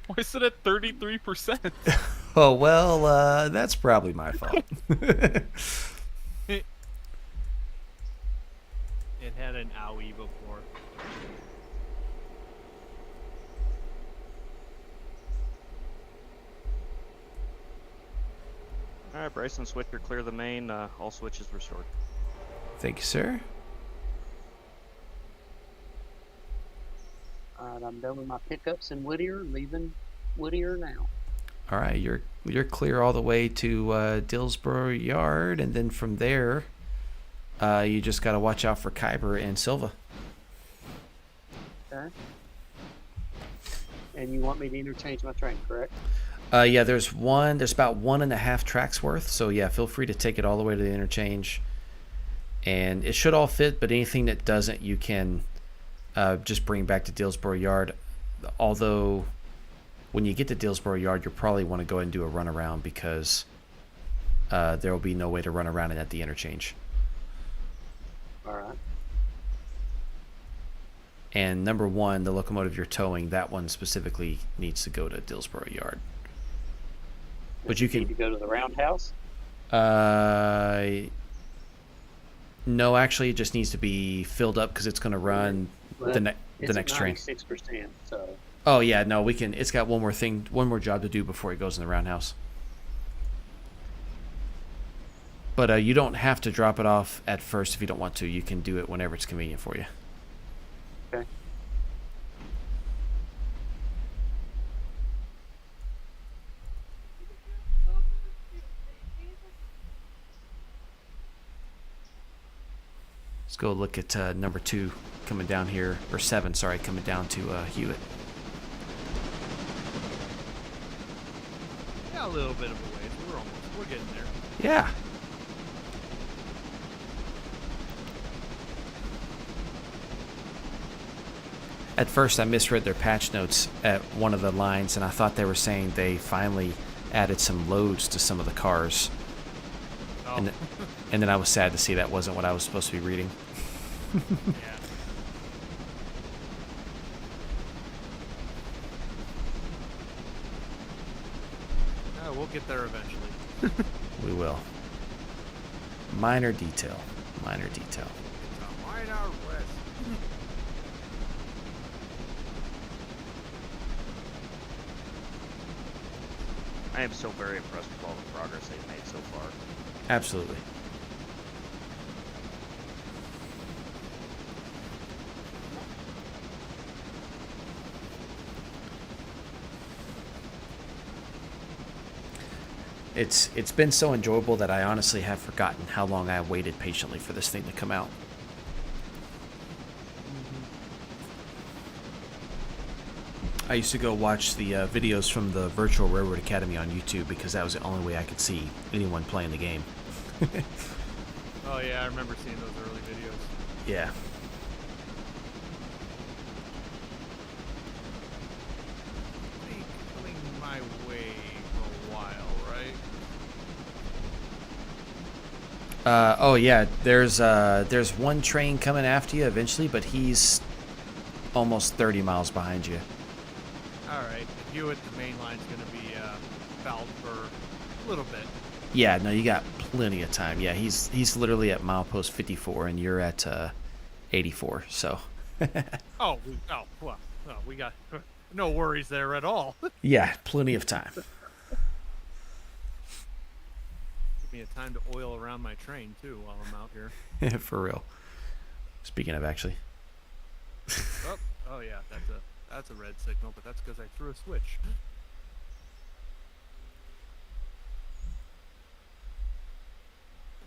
S4: Why is it at 33%?
S1: Oh, well, that's probably my fault.
S3: It had an owie before.
S6: Alright, Bryson, switcher, clear the main. All switches restored.
S1: Thank you, sir.
S2: All right, I'm done with my pickups in Whittier. Leaving Whittier now.
S1: All right, you're clear all the way to Dillsboro Yard, and then from there, you just got to watch out for Kyber and Silva.
S2: Okay. And you want me to interchange my train, correct?
S1: Yeah, there's about 1.5 tracks worth, so yeah, feel free to take it all the way to the interchange. And it should all fit, but anything that doesn't, you can just bring back to Dillsboro Yard. Although, when you get to Dillsboro Yard, you'll probably want to go ahead and do a runaround because there will be no way to run around it at the interchange.
S2: All right.
S1: And number 1, the locomotive you're towing, that one specifically needs to go to Dillsboro Yard. But you
S2: Need to
S1: can.
S2: go to the roundhouse.
S1: No, actually, it just needs to be filled up because it's going to run the next train.
S2: 6%. So.
S1: Oh yeah, no, we can. It's got one more job to do before it goes in the roundhouse. But you don't have to drop it off at first if you don't want to. You can do it whenever it's convenient for you.
S2: Okay.
S1: Let's go look at number 2 coming down here, or 7, sorry, coming down to Hewitt.
S3: Yeah, a little bit of a ways. We're getting there.
S1: Yeah. At first, I misread their patch notes at one of the lines, and I thought they were saying they finally added some loads to some of the cars.
S3: Oh.
S1: And then I was sad to see that wasn't what I was supposed to be reading.
S3: Yeah. We'll get there eventually.
S1: We will. Minor detail. Minor detail.
S3: It's a minor risk.
S6: I am so very impressed with all the progress they've made so far.
S1: Absolutely. It's been so enjoyable that I honestly have forgotten how long I waited patiently for this thing to come out. I used to go watch the videos from the Virtual Railroad Academy on YouTube because that was the only way I could see anyone playing the game.
S3: Oh yeah, I remember seeing those early videos.
S1: Yeah.
S3: Coming my way for a while, right?
S1: Oh yeah, there's one train coming after you eventually, but he's almost 30 miles behind you.
S3: All right, Hewitt, the main line's gonna be fouled for a little bit.
S1: Yeah, no, you got plenty of time. Yeah, he's literally at milepost 54, and you're at 84. So.
S3: Well, we got no worries there at all.
S1: Yeah, plenty of time.
S3: Give me a time to oil around my train too while I'm out here.
S1: For real. Speaking of, actually.
S3: Oh yeah, that's a red signal, but that's because I threw a switch.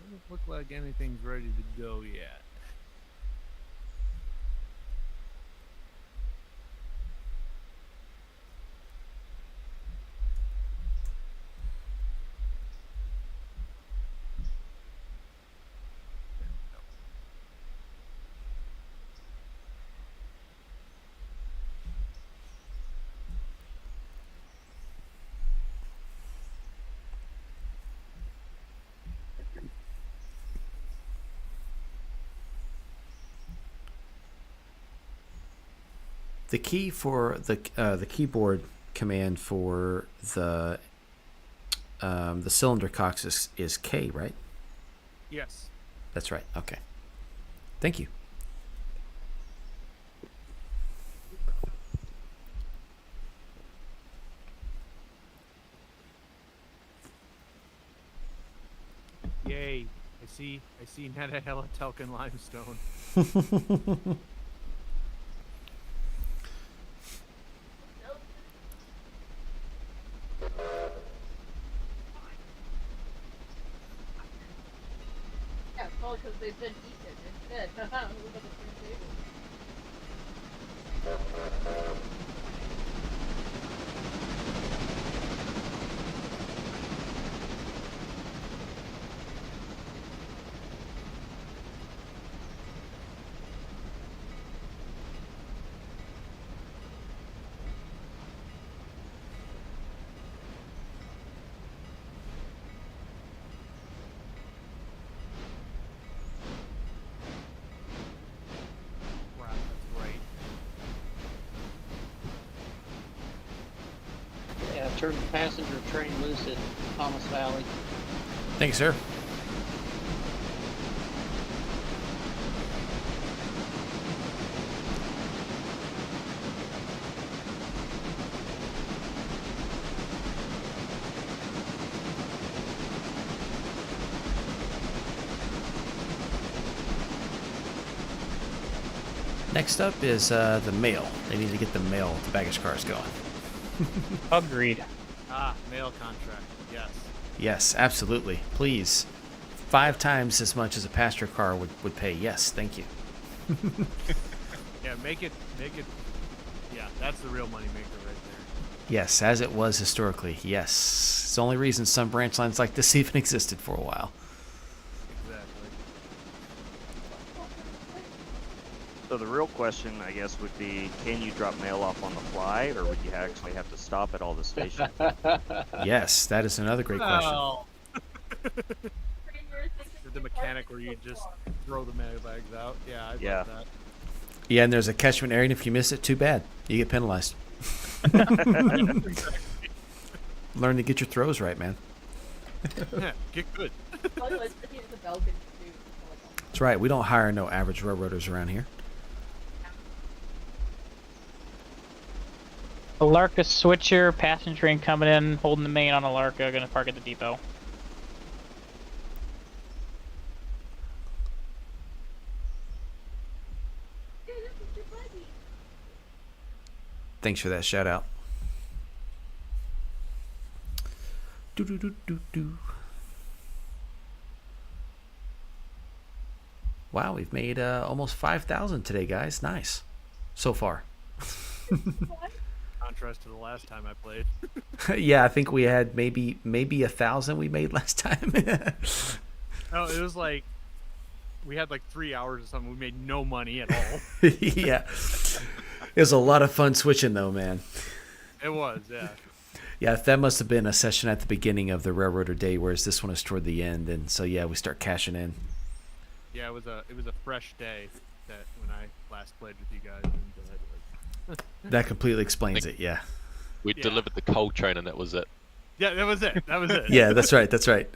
S3: Doesn't look like anything's ready to go yet.
S1: The key for the keyboard command for the cylinder cocks is K, right?
S3: Yes.
S1: That's right. Okay. Thank you.
S3: Yay. I see Netahelitalcan limestone.
S8: Yeah, it's probably because they've been eaten instead. Look at the front table.
S3: Wow, that's right.
S2: Yeah, turn the passenger train loose at Thomas Valley.
S1: Thank you, sir. Next up is the mail. They need to get the mail. The baggage cars going.
S5: Agreed.
S3: Ah, mail contract. Yes.
S1: Yes, absolutely. Please. 5 times as much as a passenger car would pay. Yes, thank you.
S3: Yeah, make it. Yeah, that's the real moneymaker right there.
S1: Yes, as it was historically. Yes. It's the only reason some branch lines like this even existed for a while.
S3: Exactly.
S6: So the real question, I guess, would be, can you drop mail off on the fly, or would you actually have to stop at all the stations?
S1: Yes, that is another great question.
S3: Well, the mechanic where you just throw the mail bags out. Yeah, I
S6: Yeah.
S3: love that.
S1: Yeah, and there's a catchment area, and if you miss it, too bad. You get penalized. Learn to get your throws right, man.
S3: Yeah, get good.
S1: That's right. We don't hire no average railroaders around here.
S5: Alarka switcher, passenger train coming in, holding the main on Alarka, gonna park at the depot.
S1: Thanks for that shout out. Do do do do do. Wow, we've made almost 5,000 today, guys. Nice, so far.
S3: Contrast to the last time I played.
S1: Yeah, I think we had maybe 1,000 we made last time.
S3: No, it was like we had like 3 hours or something. We made no money at all.
S1: Yeah, it was a lot of fun switching though, man.
S3: It was, yeah.
S1: Yeah, that must have been a session at the beginning of the Railroader Day, whereas this one is toward the end, and so yeah, we start cashing in.
S3: Yeah, it was a fresh day that when I last played with you guys. And,
S1: That completely explains it. Yeah.
S7: We
S3: Yeah.
S7: delivered the coal train and that was it.
S3: yeah, that was it. That was it.
S1: Yeah, that's right. That's right.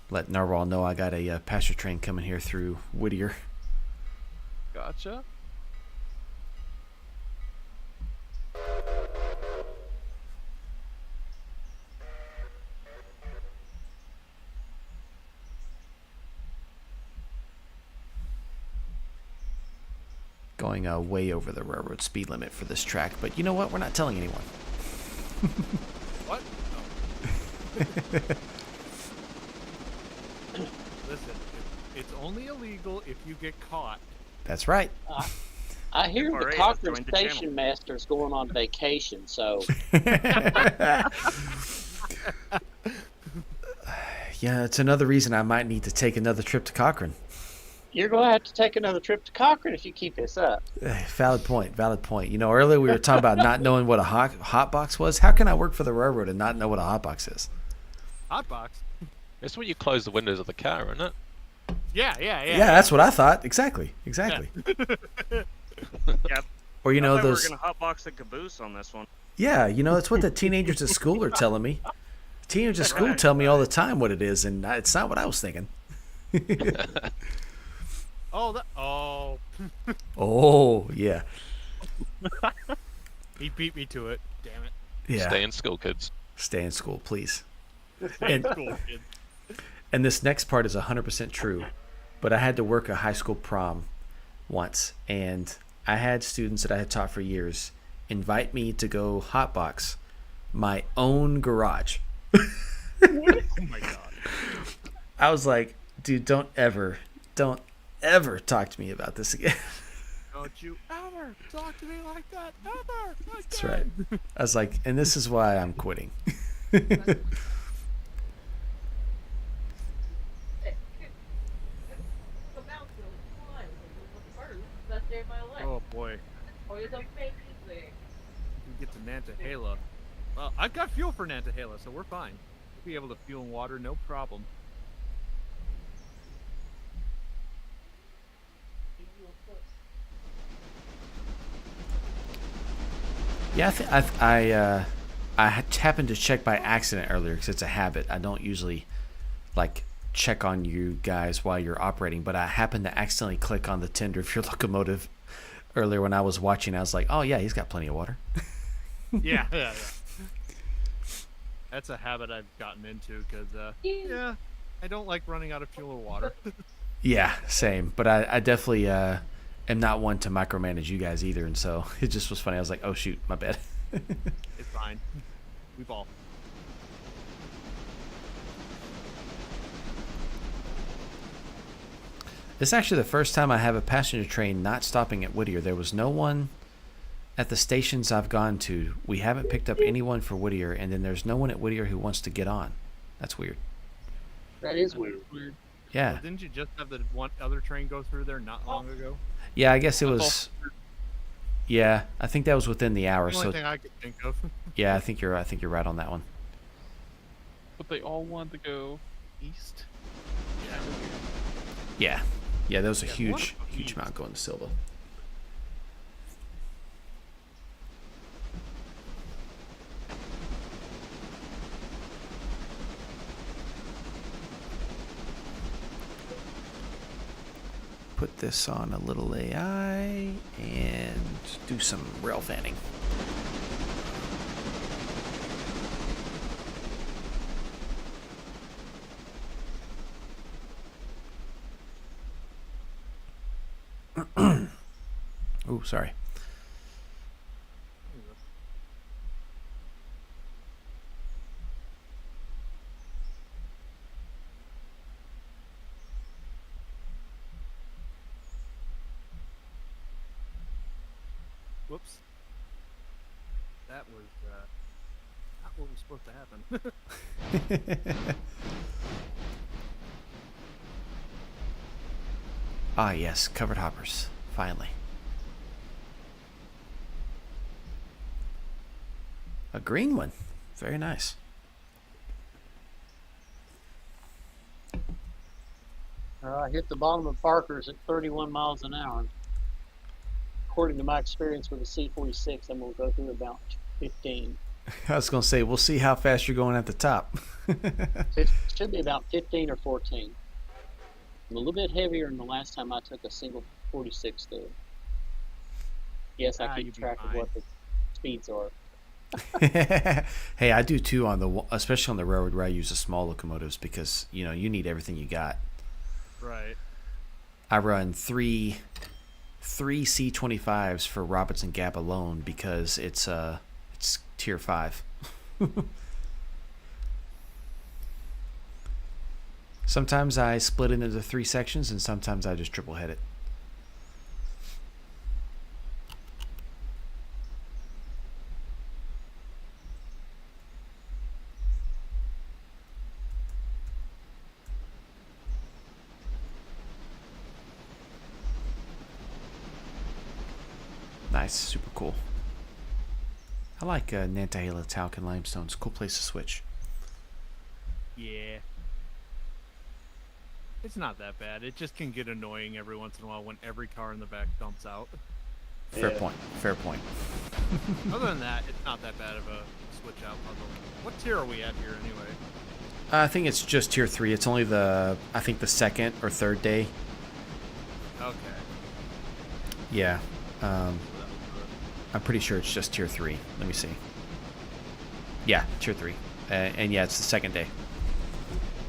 S1: Let Narwhal know I got a passenger train coming here through Whittier.
S4: Gotcha.
S1: Going way over the railroad speed limit for this track, but you know what? We're not telling anyone.
S3: What? Oh. Listen, it's only illegal if you get caught.
S1: That's right.
S2: I hear
S6: All
S2: the
S6: right,
S2: Cochrane
S6: let's join the channel.
S2: Station Master's going on vacation, so
S1: Yeah, it's another reason I might need to take another trip to Cochrane.
S2: You're going to have to take another trip to Cochrane if you keep this up.
S1: Valid point. Valid point. You know, earlier we were talking about not knowing what a hot box was. How can I work for the railroad and not know what a hot box is?
S3: Hotbox.
S7: It's when you close the windows of the car, isn't it?
S3: Yeah.
S1: Yeah, that's what I thought. Exactly.
S6: Yep.
S1: Or you know
S6: I thought
S1: those.
S6: we were gonna hotbox the caboose on this one.
S1: Yeah, you know that's what the teenagers at school are telling me. Teenagers at school tell me all the time what it is, and it's not what I was thinking.
S3: Oh.
S1: Oh yeah,
S3: He beat me to it. Damn it.
S1: yeah.
S7: Stay in school, kids.
S1: Stay in school, please.
S3: And,
S1: And
S3: cool, kid.
S1: and this next part is 100% true, but I had to work a high school prom once, and I had students that I had taught for years invite me to go hotbox my own garage.
S3: Oh my god.
S1: I was like, dude, don't ever talk to me about this again.
S3: Don't you ever talk to me like that, ever.
S1: That's right. I was like, and this is why I'm quitting.
S8: Best day of my life.
S3: Oh boy.
S8: Oh, it's amazing.
S3: We get to Nantahala. Well, I've got fuel for Nantahala, so we're fine. We'll be able to fuel and water, no problem.
S1: Yeah, I happened to check by accident earlier because it's a habit. I don't usually like check on you guys while you're operating, but I happened to accidentally click on the tender of your locomotive earlier when I was watching. I was like, oh yeah, he's got plenty of water.
S3: Yeah. That's a habit I've gotten into because, yeah, I don't like running out of fuel or water.
S1: Yeah, same. But I definitely am not one to micromanage you guys either, and so it just was funny. I was like, oh shoot, my bad.
S3: It's fine. We've all.
S1: This is actually the first time I have a passenger train not stopping at Whittier. There was no one at the stations I've gone to. We haven't picked up anyone for Whittier, and then there's no one at Whittier who wants to get on. That's weird.
S2: That is weird.
S1: Yeah.
S3: Well, didn't you just have the one other train go through there not long ago?
S1: Yeah, I guess it was. Yeah, I think that was within the hour.
S3: The only
S1: So
S3: thing I could think of.
S1: yeah, I think you're right on that one.
S4: But they all wanted to go east.
S1: Yeah, yeah, there was a
S3: Yeah,
S1: huge
S3: what-
S1: amount going to Silva. Put this on a little AI and do some rail fanning. Oh, sorry.
S3: Whoops. That was not what was supposed to happen.
S1: Ah, yes, covered hoppers. Finally. A green one. Very nice.
S2: I hit the bottom of Parker's at 31 miles an hour. According to my experience with the C46, I'm going to go through about 15.
S1: I was going to say, we'll see how fast you're going at the top.
S2: It should be about 15 or 14. I'm a little bit heavier than the last time I took a single 46 through. Yes, I
S3: you'll
S2: keep
S3: be
S2: track of
S3: fine.
S2: what the speeds are.
S1: Hey, I do too especially on the railroad where I use the small locomotives because, you know, you need everything you got.
S3: Right.
S1: I run three C25s for Robinson Gap alone because it's tier 5. Sometimes I split it into 3 sections and sometimes I just triple head it. Nice, super cool. I like Nantahala Talc and Limestone. It's a cool place to switch.
S3: Yeah. It's not that bad. It just can get annoying every once in a while when every car in the back dumps out.
S1: Fair
S2: Yeah.
S1: point. Fair point.
S3: Other than that, it's not that bad of a switch out puzzle. What tier are we at here anyway?
S1: I think it's just tier 3. It's only the second or third day.
S3: Okay.
S1: Yeah.
S3: So that was
S1: I'm pretty sure it's just tier 3. Let me see. Yeah, tier 3. And yeah, it's the second day.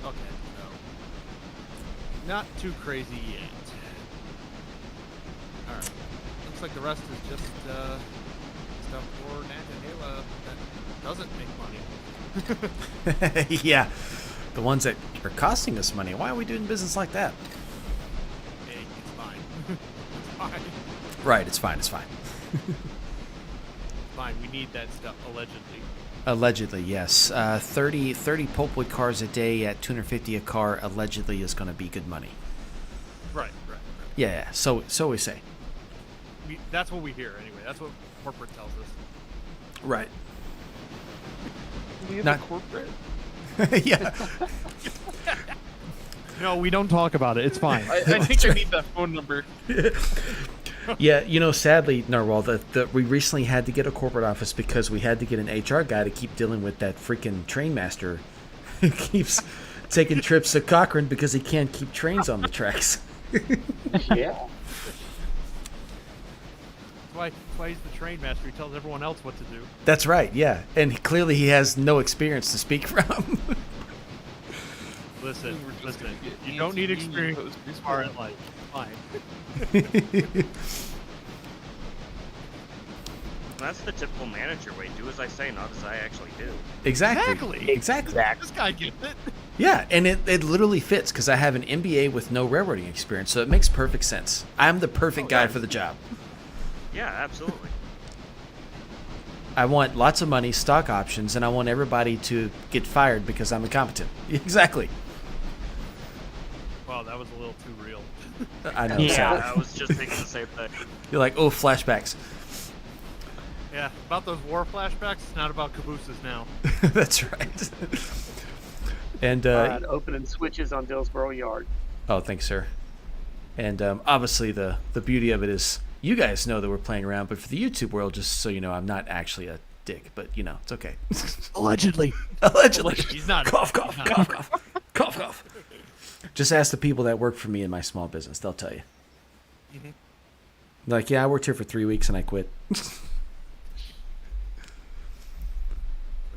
S3: okay. So not too crazy yet. All right. Looks like the rest is just stuff for Nantahala that doesn't make money.
S1: Yeah. The ones that are costing us money. Why are we doing business like that?
S3: Hey, it's fine. It's fine.
S1: Right, it's fine. It's fine.
S3: Fine. We need that stuff allegedly.
S1: Allegedly, yes. 30 pulpwood cars a day at $250 a car allegedly is going to be good money.
S3: Right.
S1: Yeah, so we say.
S3: That's what we hear anyway. That's what corporate tells us.
S1: Right.
S4: We have
S1: Not-
S4: a corporate.
S1: Yeah.
S3: No, we don't talk about it. It's fine.
S4: I think I need that phone number.
S1: Yeah, you know, sadly, Narwhal, we recently had to get a corporate office because we had to get an HR guy to keep dealing with that freaking train master who keeps taking trips to Cochrane because he can't keep trains on the tracks.
S2: Yeah.
S3: That's why he's the train master. He tells everyone else what to do.
S1: That's right, yeah. And clearly he has no experience to speak from.
S3: Listen,
S4: We're just gonna get
S3: you don't need
S4: anti-union
S3: experience
S4: posters
S3: far
S4: for
S3: in life. Fine.
S6: That's the typical manager way. Do as I say, not as I actually do.
S1: Exactly.
S3: This guy gets it.
S1: Yeah, and it literally fits because I have an MBA with no railroading experience, so it makes perfect sense. I'm the perfect guy for the job.
S6: Yeah, absolutely.
S1: I want lots of money, stock options, and I want everybody to get fired because I'm incompetent. Exactly.
S3: Wow, that was a little too real.
S1: I know.
S5: Yeah.
S1: Sorry.
S6: I was just thinking the same thing.
S1: You're like, oh, flashbacks.
S3: Yeah, about those war flashbacks, it's not about cabooses now.
S1: That's right. And
S2: All right, opening switches on Dillsboro Yard.
S1: oh, thanks, sir. And obviously, the beauty of it is you guys know that we're playing around, but for the YouTube world, just so you know, I'm not actually a dick, but you know, it's okay.
S3: Allegedly.
S1: Allegedly.
S3: He's not.
S1: Cough, cough,
S3: He's not.
S1: cough, cough, cough, cough. Just ask the people that work for me in my small business; they'll tell you.
S3: Mhm.
S1: Like, yeah, I worked here for 3 weeks and I quit.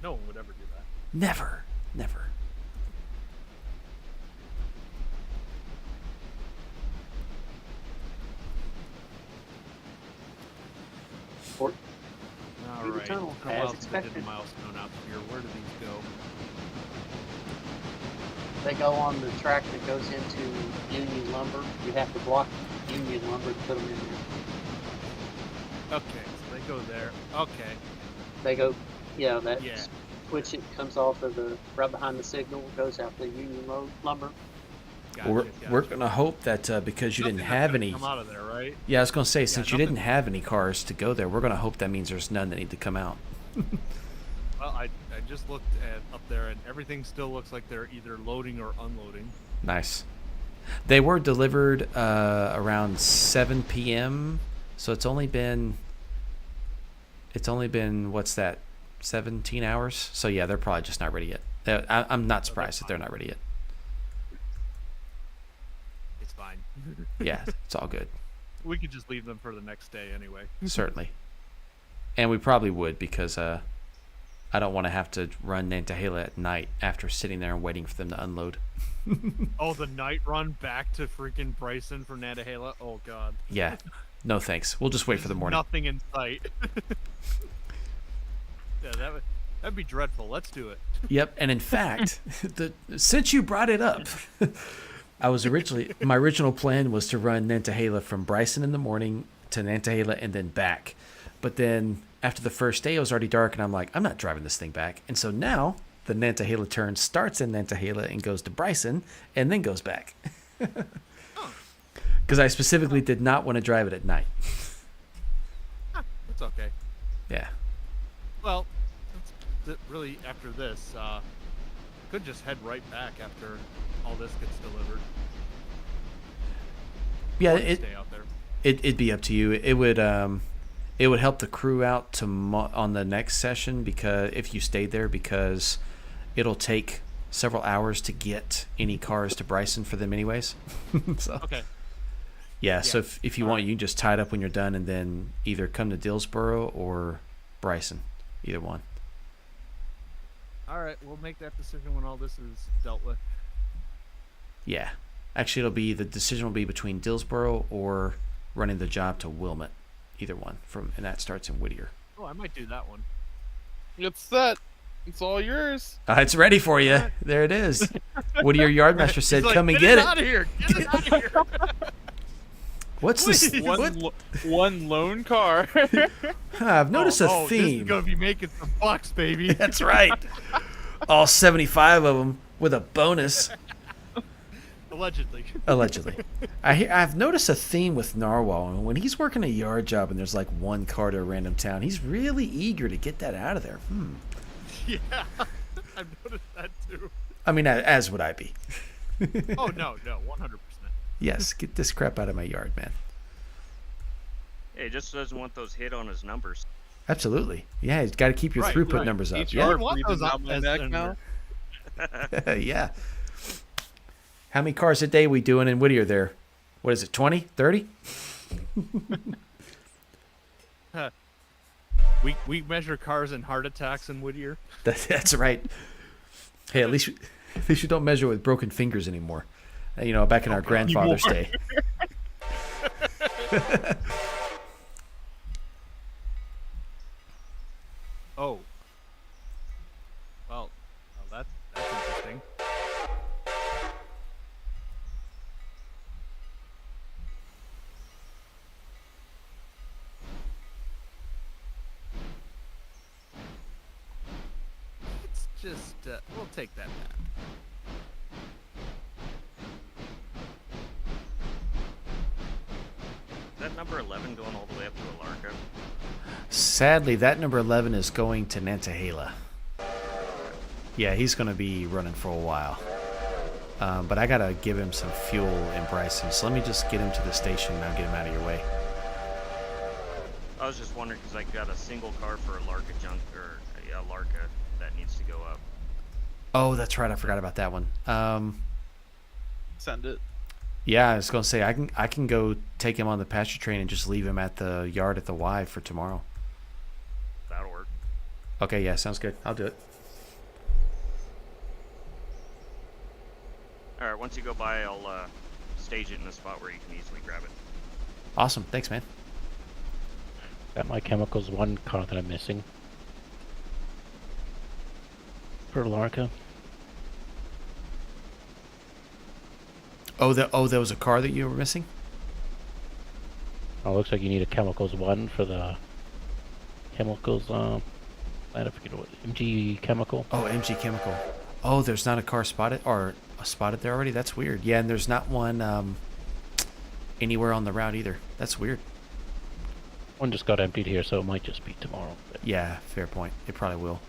S3: No one would ever do that.
S1: Never, never.
S2: Or
S3: All
S2: Through the
S3: right.
S2: tunnel,
S3: How
S2: as
S3: else did they
S2: expected.
S3: did a milestone out here? Where do these go?
S2: they go on the track that goes into Union Lumber. You have to block Union Lumber to put them in there.
S3: Okay, so they go there. Okay.
S2: They go, yeah, that
S3: Yeah.
S2: switch it comes off of the right behind the signal, goes out the Union Lumber.
S3: Gotcha,
S1: We're
S3: gotcha.
S1: gonna hope that because you didn't
S3: Nothing that's
S1: have
S3: gonna
S1: any.
S3: come out of there, right?
S1: Yeah, I was gonna say since you
S3: nothing-
S1: didn't have any cars to go there, we're gonna hope that means there's none that need to come out.
S3: Well, I just looked at up there, and everything still looks like they're either loading or unloading.
S1: Nice. They were delivered around 7 p.m. So it's only been what's that, 17 hours? So yeah, they're probably just not ready yet. I'm not surprised that they're not ready yet.
S3: It's fine.
S1: Yeah, it's all good.
S3: We could just leave them for the next day anyway.
S1: Certainly. And we probably would because I don't want to have to run Nantahala at night after sitting there and waiting for them to unload.
S3: Oh, the night run back to freaking Bryson from Nantahala? Oh, God.
S1: Yeah. No thanks. We'll just wait for the morning.
S3: Nothing in sight. Yeah, that'd be dreadful. Let's do it.
S1: Yep, and in fact, since you brought it up, my original plan was to run Nantahala from Bryson in the morning to Nantahala and then back. But then after the first day, it was already dark, and I'm like, I'm not driving this thing back. And so now the Nantahala turn starts in Nantahala and goes to Bryson and then goes back. Because I specifically did not want to drive it at night.
S3: It's okay.
S1: Yeah.
S3: Well, really after this, could just head right back after all this gets delivered.
S1: Yeah,
S3: Or stay out there.
S1: it'd be up to you. It would help the crew out on the next session, because if you stayed there, because it'll take several hours to get any cars to Bryson for them anyways. So
S3: Okay.
S1: yeah, so
S3: Yeah.
S1: if you want, you can just tie it up when you're done, and then either come to Dillsboro or Bryson, either one.
S3: All right, we'll make that decision when all this is dealt with.
S1: Yeah, actually, the decision will be between Dillsboro or running the job to Wilmot, either one and that starts in Whittier.
S3: Oh, I might do that one.
S4: It's set. It's all yours.
S1: It's ready for you. There it is. Whittier Yardmaster said,
S3: He's like,
S1: "Come and
S3: get
S1: get
S3: it
S1: it."
S3: out of here! Get it out of here!
S1: What's this?
S3: Please.
S1: What?
S4: One lone car.
S1: I've noticed a
S3: This
S1: theme.
S3: is gonna be making some bucks, baby.
S1: That's right. All 75 of them with a bonus.
S3: Allegedly.
S1: Allegedly. I've noticed a theme with Narwhal. When he's working a yard job and there's like one car to a random town, he's really eager to get that out of there.
S3: Yeah, I've noticed that too.
S1: I mean, as would I be.
S3: Oh no, 100%.
S1: Yes, get this crap out of my yard, man.
S6: Hey, he just doesn't want those hit on his numbers.
S1: Absolutely. Yeah, he's got to keep your
S3: Right,
S1: throughput
S3: right.
S1: numbers up.
S4: Each
S1: Yeah.
S4: yard
S3: want
S4: breathing
S3: those
S4: down
S3: up
S4: my
S3: as
S4: neck
S3: an-
S4: now.
S1: Yeah. How many cars a day we doing in Whittier there? What is it, 20, 30?
S3: We measure cars and heart attacks in Whittier.
S1: That's right. Hey, at least you don't measure with broken fingers anymore. You know, back in our grandfather's day.
S3: Oh. Well, that's interesting. It's just we'll take that back.
S6: Is that number 11 going all the way up to Alarka?
S1: Sadly, that number 11 is going to Nantahala. Yeah, he's going to be running for a while. But I got to give him some fuel in Bryson. So let me just get him to the station and I'll get him out of your way.
S6: I was just wondering because I got a single car for Alarka Alarka that needs to go up.
S1: Oh, that's right. I forgot about that one.
S4: Send it.
S1: Yeah, I was going to say, I can go take him on the pasture train and just leave him at the yard at the Y for tomorrow.
S6: That'll work.
S1: Okay, yeah, sounds good. I'll do it.
S6: All right, once you go by, I'll stage it in a spot where you can easily grab it.
S1: Awesome. Thanks, man.
S9: Got my chemicals one car that I'm missing. For Larka.
S1: Oh, there was a car that you were missing?
S9: Oh, looks like you need a chemicals one for the chemicals, I forget what, MG chemical.
S1: Oh, MG Chemical. Oh, there's not a car spotted there already? That's weird. Yeah, and there's not one anywhere on the route either. That's weird.
S9: One just got emptied here, so it might just be tomorrow. But
S1: Yeah, fair point. It probably will.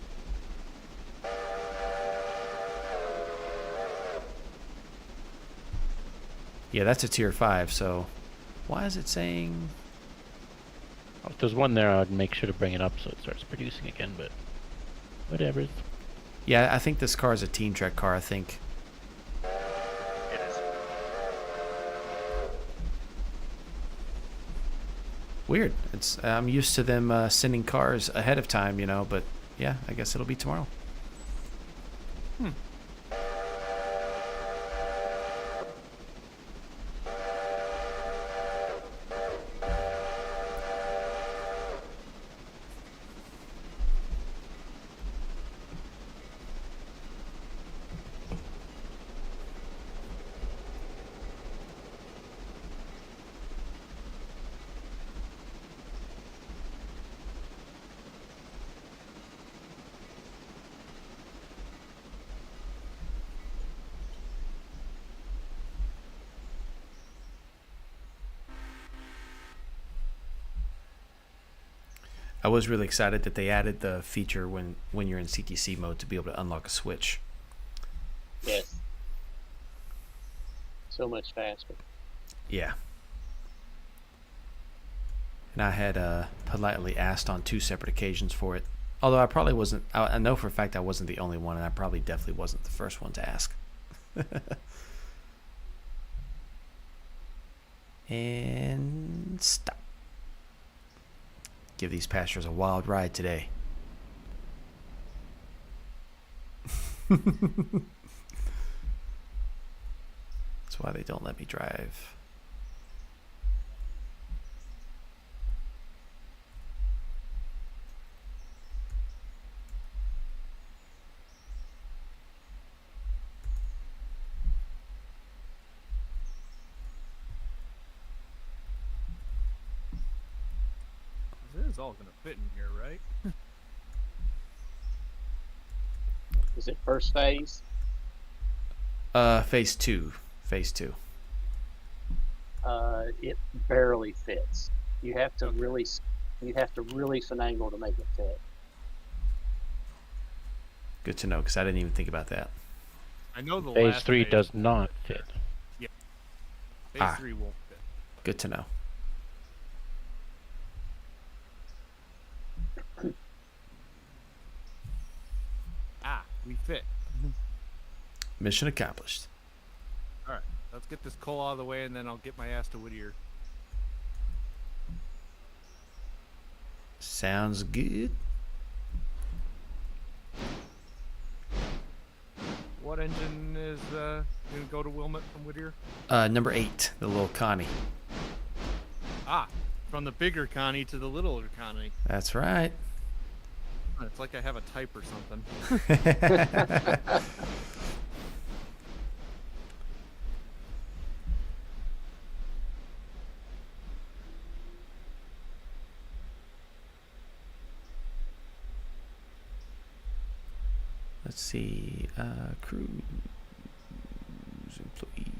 S1: Yeah, that's a tier 5, so why is it saying...
S9: if there's one there, I'd make sure to bring it up so it starts producing again, but whatever.
S1: Yeah, I think this car is a Team Trek car, I think.
S6: It is.
S1: Weird. I'm used to them sending cars ahead of time, you know, but yeah, I guess it'll be tomorrow. I was really excited that they added the feature when you're in CTC mode to be able to unlock a switch.
S2: Yes. So much faster.
S1: Yeah. And I had politely asked on 2 separate occasions for it. Although I probably wasn't, I know for a fact I wasn't the only one, and I probably definitely wasn't the first one to ask. And stop. Give these pastures a wild ride today. That's why they don't let me drive.
S3: This is all gonna fit in here, right?
S2: Is it first phase?
S1: Phase 2. Phase 2.
S2: It barely fits. You have to really finagle to make it fit.
S1: Good to know, because I didn't even think about that.
S3: I know the
S9: Phase
S3: last
S9: 3
S3: phase
S9: does not fit.
S3: Phase 3 won't fit.
S1: Good to know.
S3: We fit.
S1: Mission accomplished.
S3: All right, let's get this coal out of the way, and then I'll get my ass to Whittier.
S1: Sounds good.
S3: What engine is gonna go to Wilmot from Whittier?
S1: Number 8, the little Connie.
S3: From the bigger Connie to the littler Connie.
S1: That's right.
S3: It's like I have a type or something.
S1: Let's see. Cruise employees.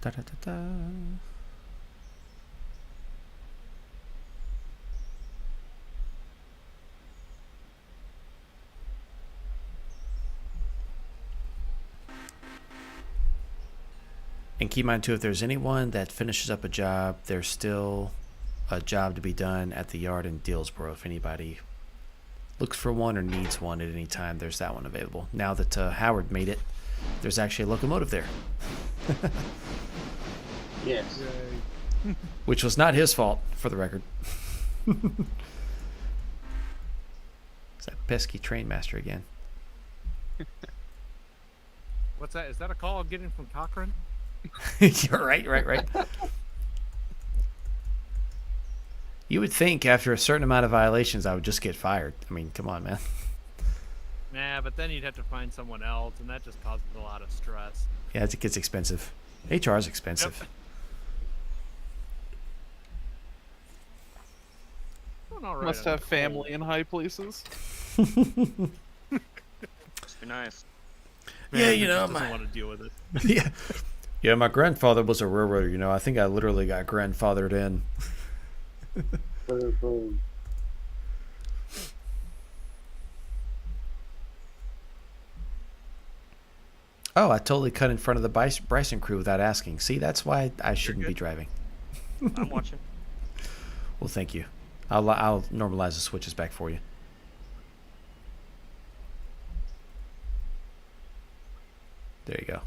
S1: Da da da da. And keep in mind too, if there's anyone that finishes up a job, there's still a job to be done at the yard in Dillsboro. If anybody looks for one or needs one at any time, there's that one available. Now that Howard made it, there's actually a locomotive there.
S2: Yes.
S1: Which was not his fault, for the record. It's that pesky train master again.
S3: What's that? Is that a call I'm getting from Cochrane?
S1: You're right. You would think after a certain amount of violations, I would just get fired. I mean, come on, man.
S3: Nah, but then you'd have to find someone else, and that just causes a lot of stress.
S1: Yeah, it gets expensive. HR is expensive.
S3: Yep. Doing all right
S4: Must
S3: on
S4: have
S3: the
S4: family in high places.
S6: Must be nice.
S1: Yeah, you know,
S3: doesn't want to deal with it.
S1: Yeah, my grandfather was a railroader. You know, I think I literally got grandfathered in.
S2: Boom, boom.
S1: Oh, I totally cut in front of the Bryson crew without asking. See, that's why I shouldn't be driving.
S6: I'm watching.
S1: Well, thank you. I'll normalize the switches back for you. There you go.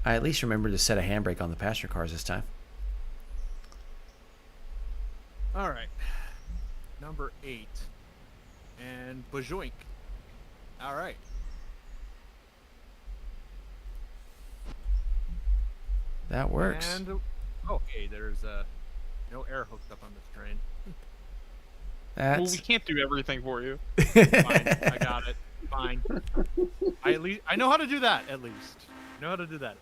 S1: I at least remembered to set a handbrake on the passenger cars this time.
S3: All right. Number 8. And Bajoink. All right.
S1: That works.
S3: And okay, there's no air hooked up on this train.
S4: Well,
S1: That's
S4: we can't do everything for you.
S3: Fine, I got it. Fine. I know how to do that at least. I know how to do that.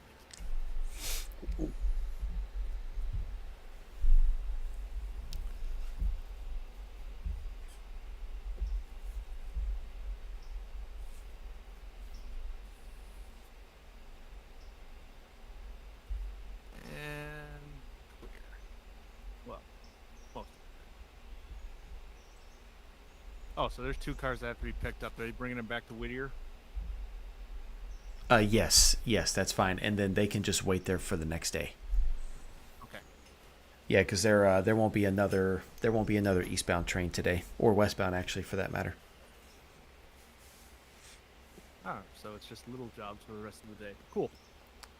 S3: Oh, so there's 2 cars that have to be picked up. Are they bringing them back to Whittier?
S1: Yes, that's fine, and then they can just wait there for the next day.
S3: Okay.
S1: Yeah, because there won't be another eastbound train today, or westbound actually, for that matter.
S3: Ah, so it's just little jobs for the rest of the day. Cool.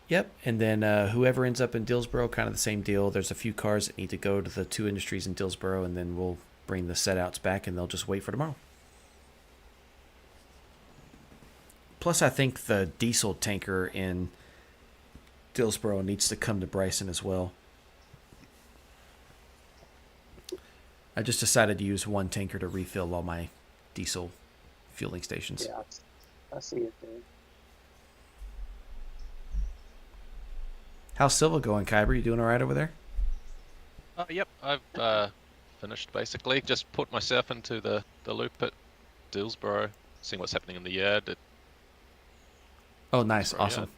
S1: Yep, and then whoever ends up in Dillsboro, kind of the same deal. There's a few cars that need to go to the 2 industries in Dillsboro, and then we'll bring the set outs back, and they'll just wait for tomorrow. Plus, I think the diesel tanker in Dillsboro needs to come to Bryson as well. I just decided to use 1 tanker to refill all my diesel fueling stations.
S2: Yeah, I see it there.
S1: How's Silva going, Kyber? You doing all right over there?
S7: Yep, I've finished basically. Just put myself into the loop at Dillsboro, seeing what's happening in the yard.
S1: Oh, nice,
S7: Sorry,
S1: awesome.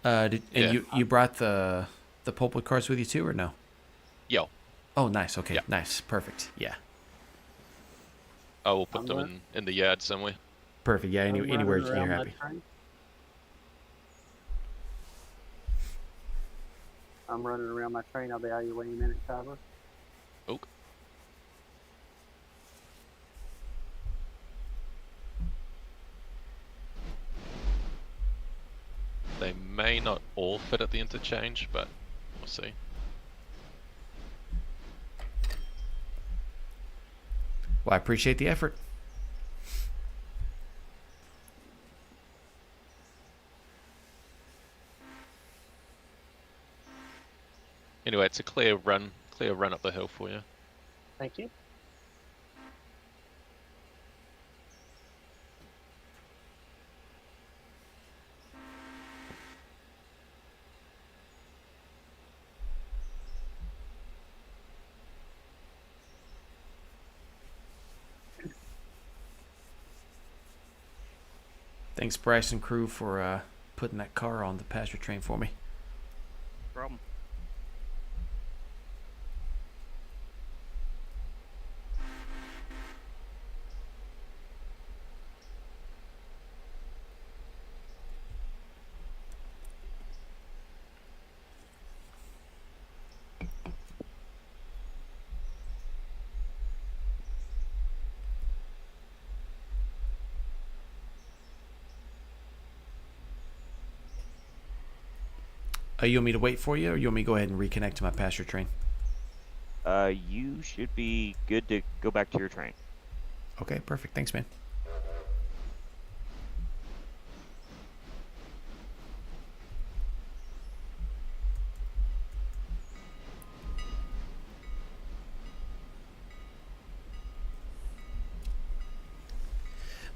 S7: Yeah.
S1: You brought the pulpwood cars with you too, or no?
S7: Yo,
S1: Oh, nice. Okay,
S7: Yeah.
S1: nice, perfect. Yeah,
S7: I will put
S2: I'm
S7: them
S2: done.
S7: in the yard somewhere.
S1: perfect. Yeah,
S2: I'm
S1: anywhere
S2: running
S1: you're
S2: around my
S1: happy.
S2: train. I'm running around my train. I'll be out of your way in a minute, Kyber.
S7: Oh, they may not all fit at the interchange, but we'll see.
S1: Well, I appreciate the effort.
S7: Anyway, it's a clear run up the hill for you.
S2: Thank you.
S1: Thanks, Bryce and crew, for putting that car on the passenger train for me.
S6: Problem.
S1: You want me to wait for you, or you want me to go ahead and reconnect to my passenger train?
S6: You should be good to go back to your train.
S1: Okay, perfect. Thanks, man.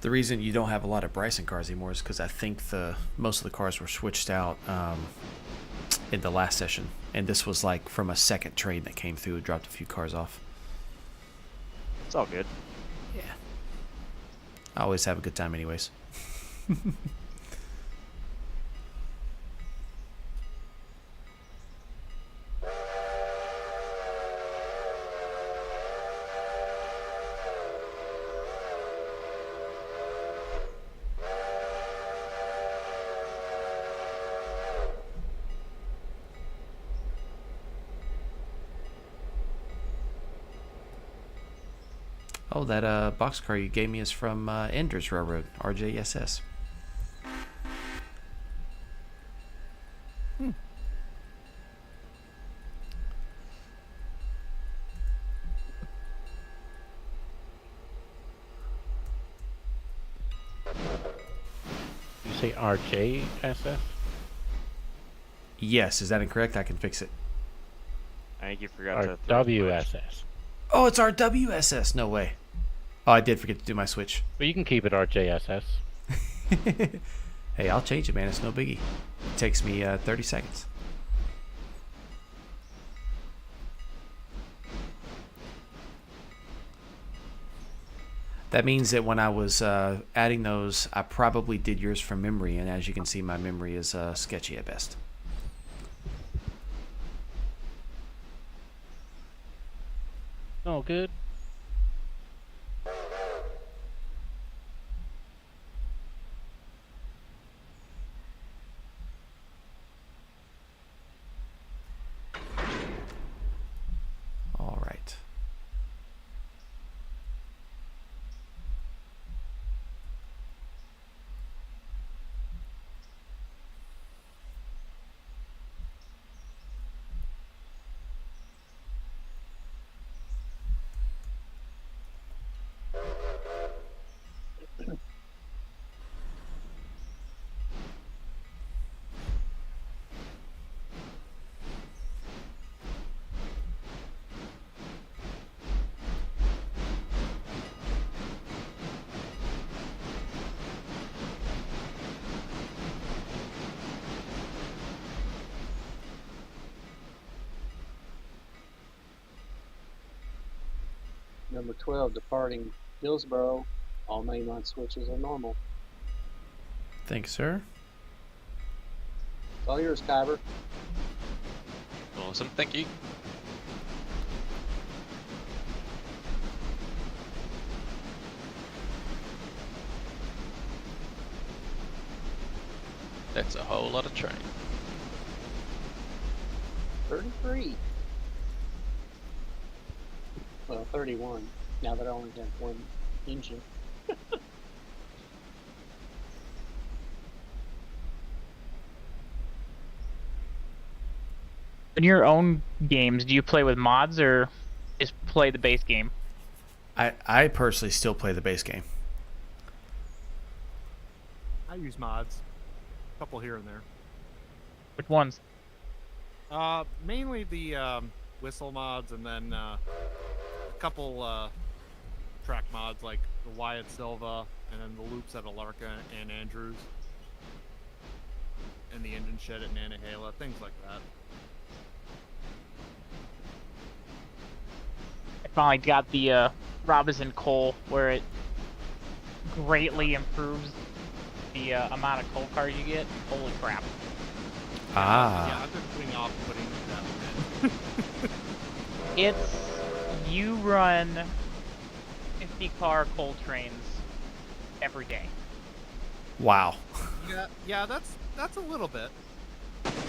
S1: The reason you don't have a lot of Bryson cars anymore is because I think most of the cars were switched out in the last session, and this was like from a second trade that came through and dropped a few cars off.
S6: It's all good.
S1: Yeah, I always have a good time, anyways. Oh, that boxcar you gave me is from Enders Railroad, RJSS.
S9: You say RJSF?
S1: Yes, is that incorrect? I can fix it.
S6: I think you forgot
S9: Or
S6: to throw the switch.
S9: WSS?
S1: Oh, it's our WSS. No way. Oh, I did forget to do my switch.
S9: But you can keep it RJSS.
S1: Hey, I'll change it, man. It's no biggie. It takes me 30 seconds. That means that when I was adding those, I probably did yours from memory, and as you can see, my memory is sketchy at best.
S9: Oh, good.
S2: Number 12, departing Dillsboro. All mainline switches are normal.
S1: Thanks, sir.
S2: It's all yours, Kyber.
S7: Awesome, thank you. That's a whole lot of train.
S2: 33. Well, 31. Now that I only have one engine.
S5: In your own games, do you play with mods or just play the base game?
S1: I personally still play the base game.
S3: I use mods. A couple here and there.
S5: Which ones?
S3: Mainly the whistle mods, and then a couple track mods like the Wyatt Silva, and then the loops at Alarka and Andrews, and the engine shed at Nantahala, things like that.
S5: I finally got the Robinson coal, where it greatly improves the amount of coal cars you get. Holy crap.
S3: Yeah,
S1: Ah.
S3: I've been putting off putting that one in.
S5: It's, you run 50 car coal trains every day.
S1: Wow.
S3: Yeah, that's a little bit.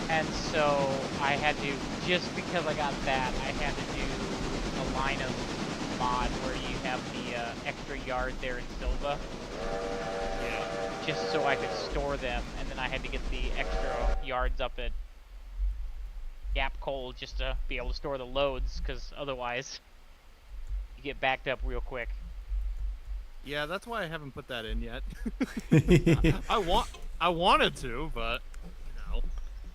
S5: And so I had to, just because I got that, I had to do a line of mod where you have the extra yard there in Silva.
S3: Yeah.
S5: Just so I could store them, and then I had to get the extra yards up at Gap Coal just to be able to store the loads, because otherwise you get backed up real quick.
S3: Yeah, that's why I haven't put that in yet. I wanted to, but you know,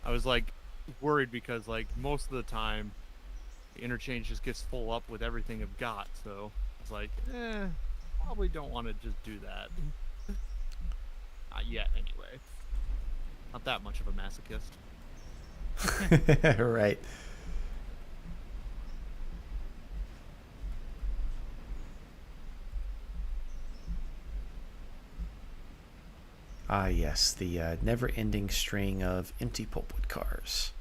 S3: I was like worried because like most of the time the interchange just gets full up with everything I've got, so it's like, probably don't want to just do that. Not yet, anyway. Not that much of a masochist.
S1: Right. Ah, yes, the never-ending string of empty pulpwood cars.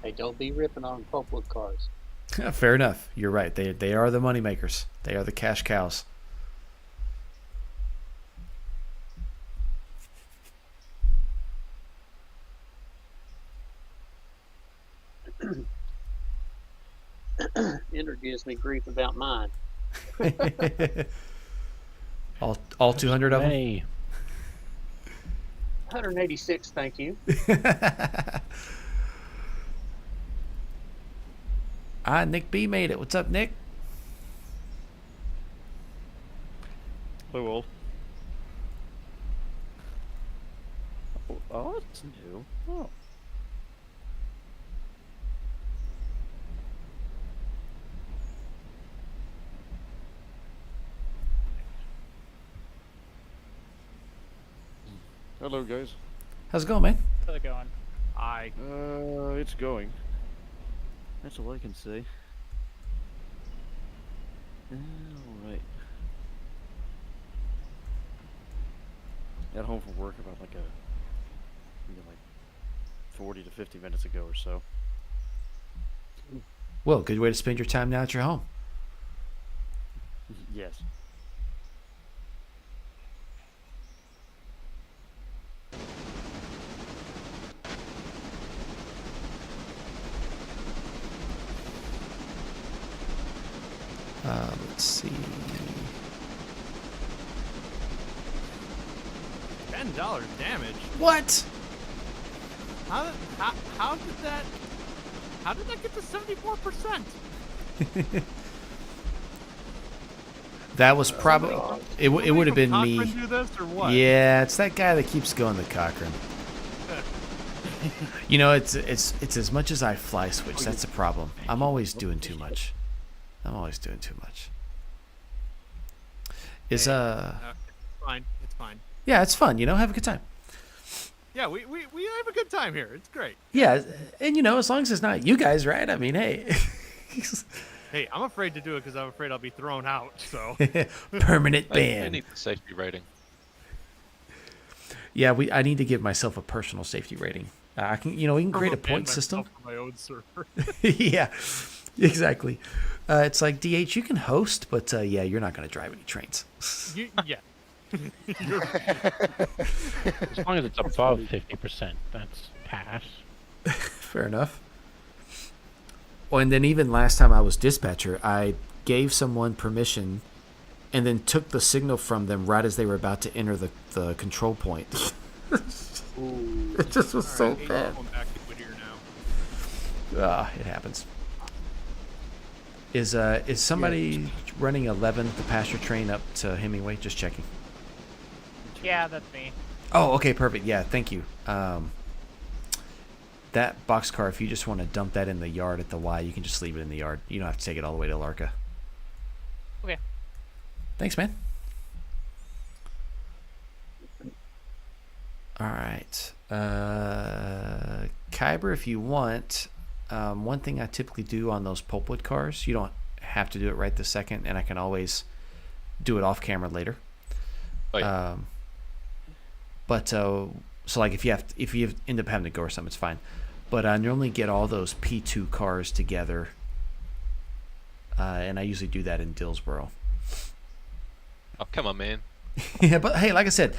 S2: Hey, don't be ripping on pulpwood cars.
S1: Fair enough. You're right. They are the money makers. They are the cash cows.
S2: Ender gives me grief about mine.
S1: all 200 of them.
S9: Hey,
S2: 186, thank you.
S1: Nick B made it. What's up, Nick?
S6: Hello, Wolf. Oh, that's new. Oh.
S10: Hello, guys.
S1: How's it going, man?
S5: How's it going?
S10: It's going.
S6: That's all I can say. Alright.
S10: Got home from work about like 40 to 50 minutes ago or so.
S1: Well, good way to spend your time now at your home.
S10: Yes.
S1: Let's see.
S3: $10 damage.
S1: What?
S3: How did that get to 74%?
S1: That was probably it would have been me.
S3: Cochran do this or what?
S1: Yeah, it's that guy that keeps going to Cochrane. You know, it's as much as I fly switch. That's the problem. I'm always doing too much. Is
S3: It's fine. It's fine.
S1: Yeah, it's fun. You know, have a good time.
S3: Yeah, we have a good time here. It's great.
S1: Yeah, and as long as it's not you guys, right? I mean, hey.
S3: Hey, I'm afraid to do it because I'm afraid I'll be thrown out. So
S1: Permanent
S7: I
S1: ban.
S7: need the safety rating.
S1: Yeah, I need to give myself a personal safety rating. I can, we can create a point system.
S3: For my own server.
S1: Yeah, exactly. It's like DH, you can host, but yeah, you're not going to drive any trains.
S3: Yeah.
S9: As long as it's above 50%, that's pass.
S1: Fair enough. Well, and then even last time I was dispatcher, I gave someone permission and then took the signal from them right as they were about to enter the control point. It just was so bad.
S3: Back to Whittier now.
S1: It happens. Is somebody running 11, the passenger train up to Hemingway? Just checking.
S5: Yeah, that's me.
S1: Oh, okay, perfect. Yeah, thank you. That boxcar, if you just want to dump that in the yard at the Y, you can just leave it in the yard. You don't have to take it all the way to Larka.
S5: Okay.
S1: Thanks, man. All right. Kyber, if you want, one thing I typically do on those pulpwood cars, you don't have to do it right this second, and I can always do it off camera later.
S7: Oh, yeah.
S1: So like if you end up having to go or something, it's fine. But I normally get all those P2 cars together, and I usually do that in Dillsboro.
S7: Oh, come on, man.
S1: Yeah, but hey, like I said,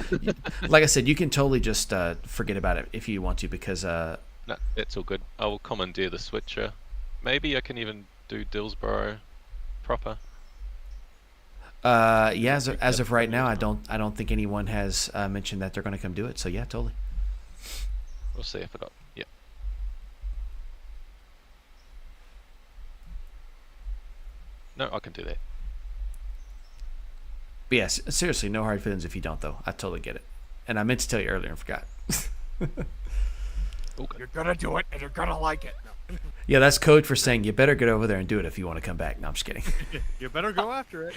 S1: you can totally just forget about it if you want to, because
S7: No, that's all good. I will commandeer the switcher. Maybe I can even do Dillsboro proper.
S1: yeah, as of right now, I don't think anyone has mentioned that they're going to come do it. So yeah, totally.
S7: We'll see if I got. Yeah. No, I can do that.
S1: But yes, seriously, no hard feelings if you don't, though. I totally get it. And I meant to tell you earlier and forgot.
S7: Okay.
S3: You're gonna do it, and you're gonna like it. No.
S1: Yeah, that's code for saying you better get over there and do it if you want to come back. No, I'm just kidding.
S3: You better go after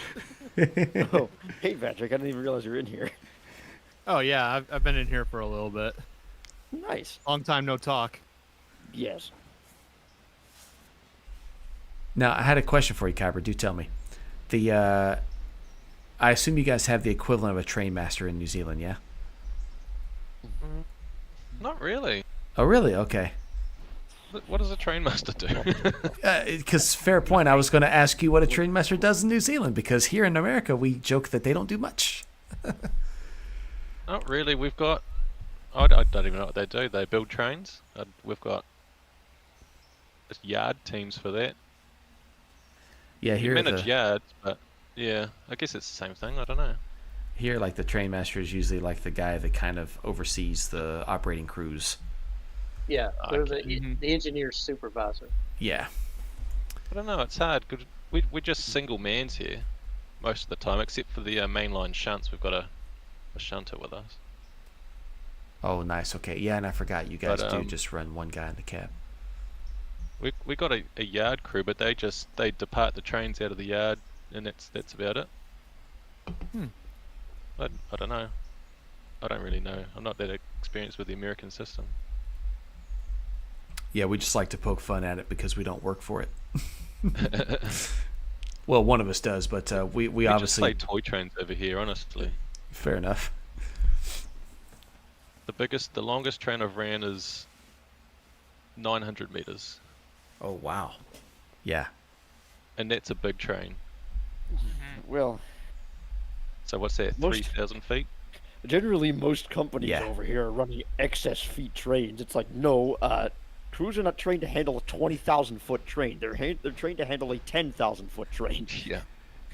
S3: it.
S10: Oh, hey Patrick, I didn't even realize you're in here.
S3: Oh yeah, I've been in here for a little bit.
S10: Nice.
S3: Long time no talk.
S10: Yes.
S1: Now, I had a question for you, Kyber. Do tell me. I assume you guys have the equivalent of a train master in New Zealand, yeah?
S7: Not really.
S1: Oh, really? Okay.
S7: What does a train master do?
S1: Because fair point, I was going to ask you what a train master does in New Zealand, because here in America we joke that they don't do much.
S7: Not really. We've got. I don't even know what they do. They build trains. We've got just yard teams for that.
S1: Yeah,
S7: You
S1: here
S7: manage yards, but yeah, I guess it's the same thing. I don't know.
S1: here like the train master is usually like the guy that kind of oversees the operating crews.
S2: Yeah, they're
S7: Okay.
S2: the engineer's supervisor.
S1: Yeah.
S7: I don't know. It's hard because we're just single mans here most of the time, except for the mainline shunts. We've got a shunter with us.
S1: Oh, nice. Okay. Yeah, and I forgot you guys
S7: But,
S1: do just run one guy in the cab.
S7: We got a yard crew, but they depart the trains out of the yard, and that's about it. I don't know. I don't really know. I'm not that experienced with the American system.
S1: Yeah, we just like to poke fun at it because we don't work for it. Well, one of us does, but we
S7: We
S1: obviously
S7: just play toy trains over here, honestly.
S1: fair enough.
S7: The longest train I've ran is 900 meters,
S1: Oh wow. Yeah.
S7: and that's a big train.
S10: Well,
S7: So what's that?
S10: Most-
S7: 3,000 feet?
S10: generally most companies
S1: Yeah.
S10: over here are running excess feet trains. It's like, no, crews are not trained to handle a 20,000 foot train. They're trained to handle a 10,000 foot train.
S7: Yeah.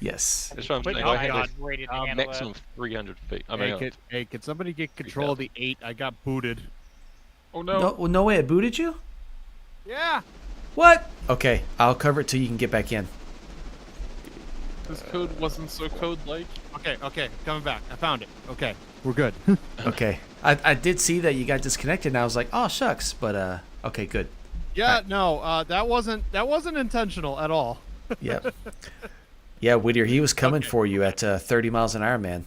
S1: Yes.
S7: That's what I'm
S5: But
S7: saying.
S5: oh
S7: I
S5: my
S7: had
S5: god,
S7: a
S5: rated to handle that.
S7: maximum 300 feet. I
S3: Hey,
S7: mean,
S3: could somebody get control of the 8? I got booted. Oh no.
S1: No, no way it booted you?
S3: Yeah.
S1: What? Okay, I'll cover it till you can get back in.
S4: This code wasn't so code-like.
S3: Okay, coming back. I found it. Okay, we're good.
S1: Okay. I did see that you got disconnected and I was like, oh shucks, but okay, good.
S3: Yeah, no, that wasn't intentional at all.
S1: Yep. Yeah, Whittier, he was coming for you at 30 miles an hour, man.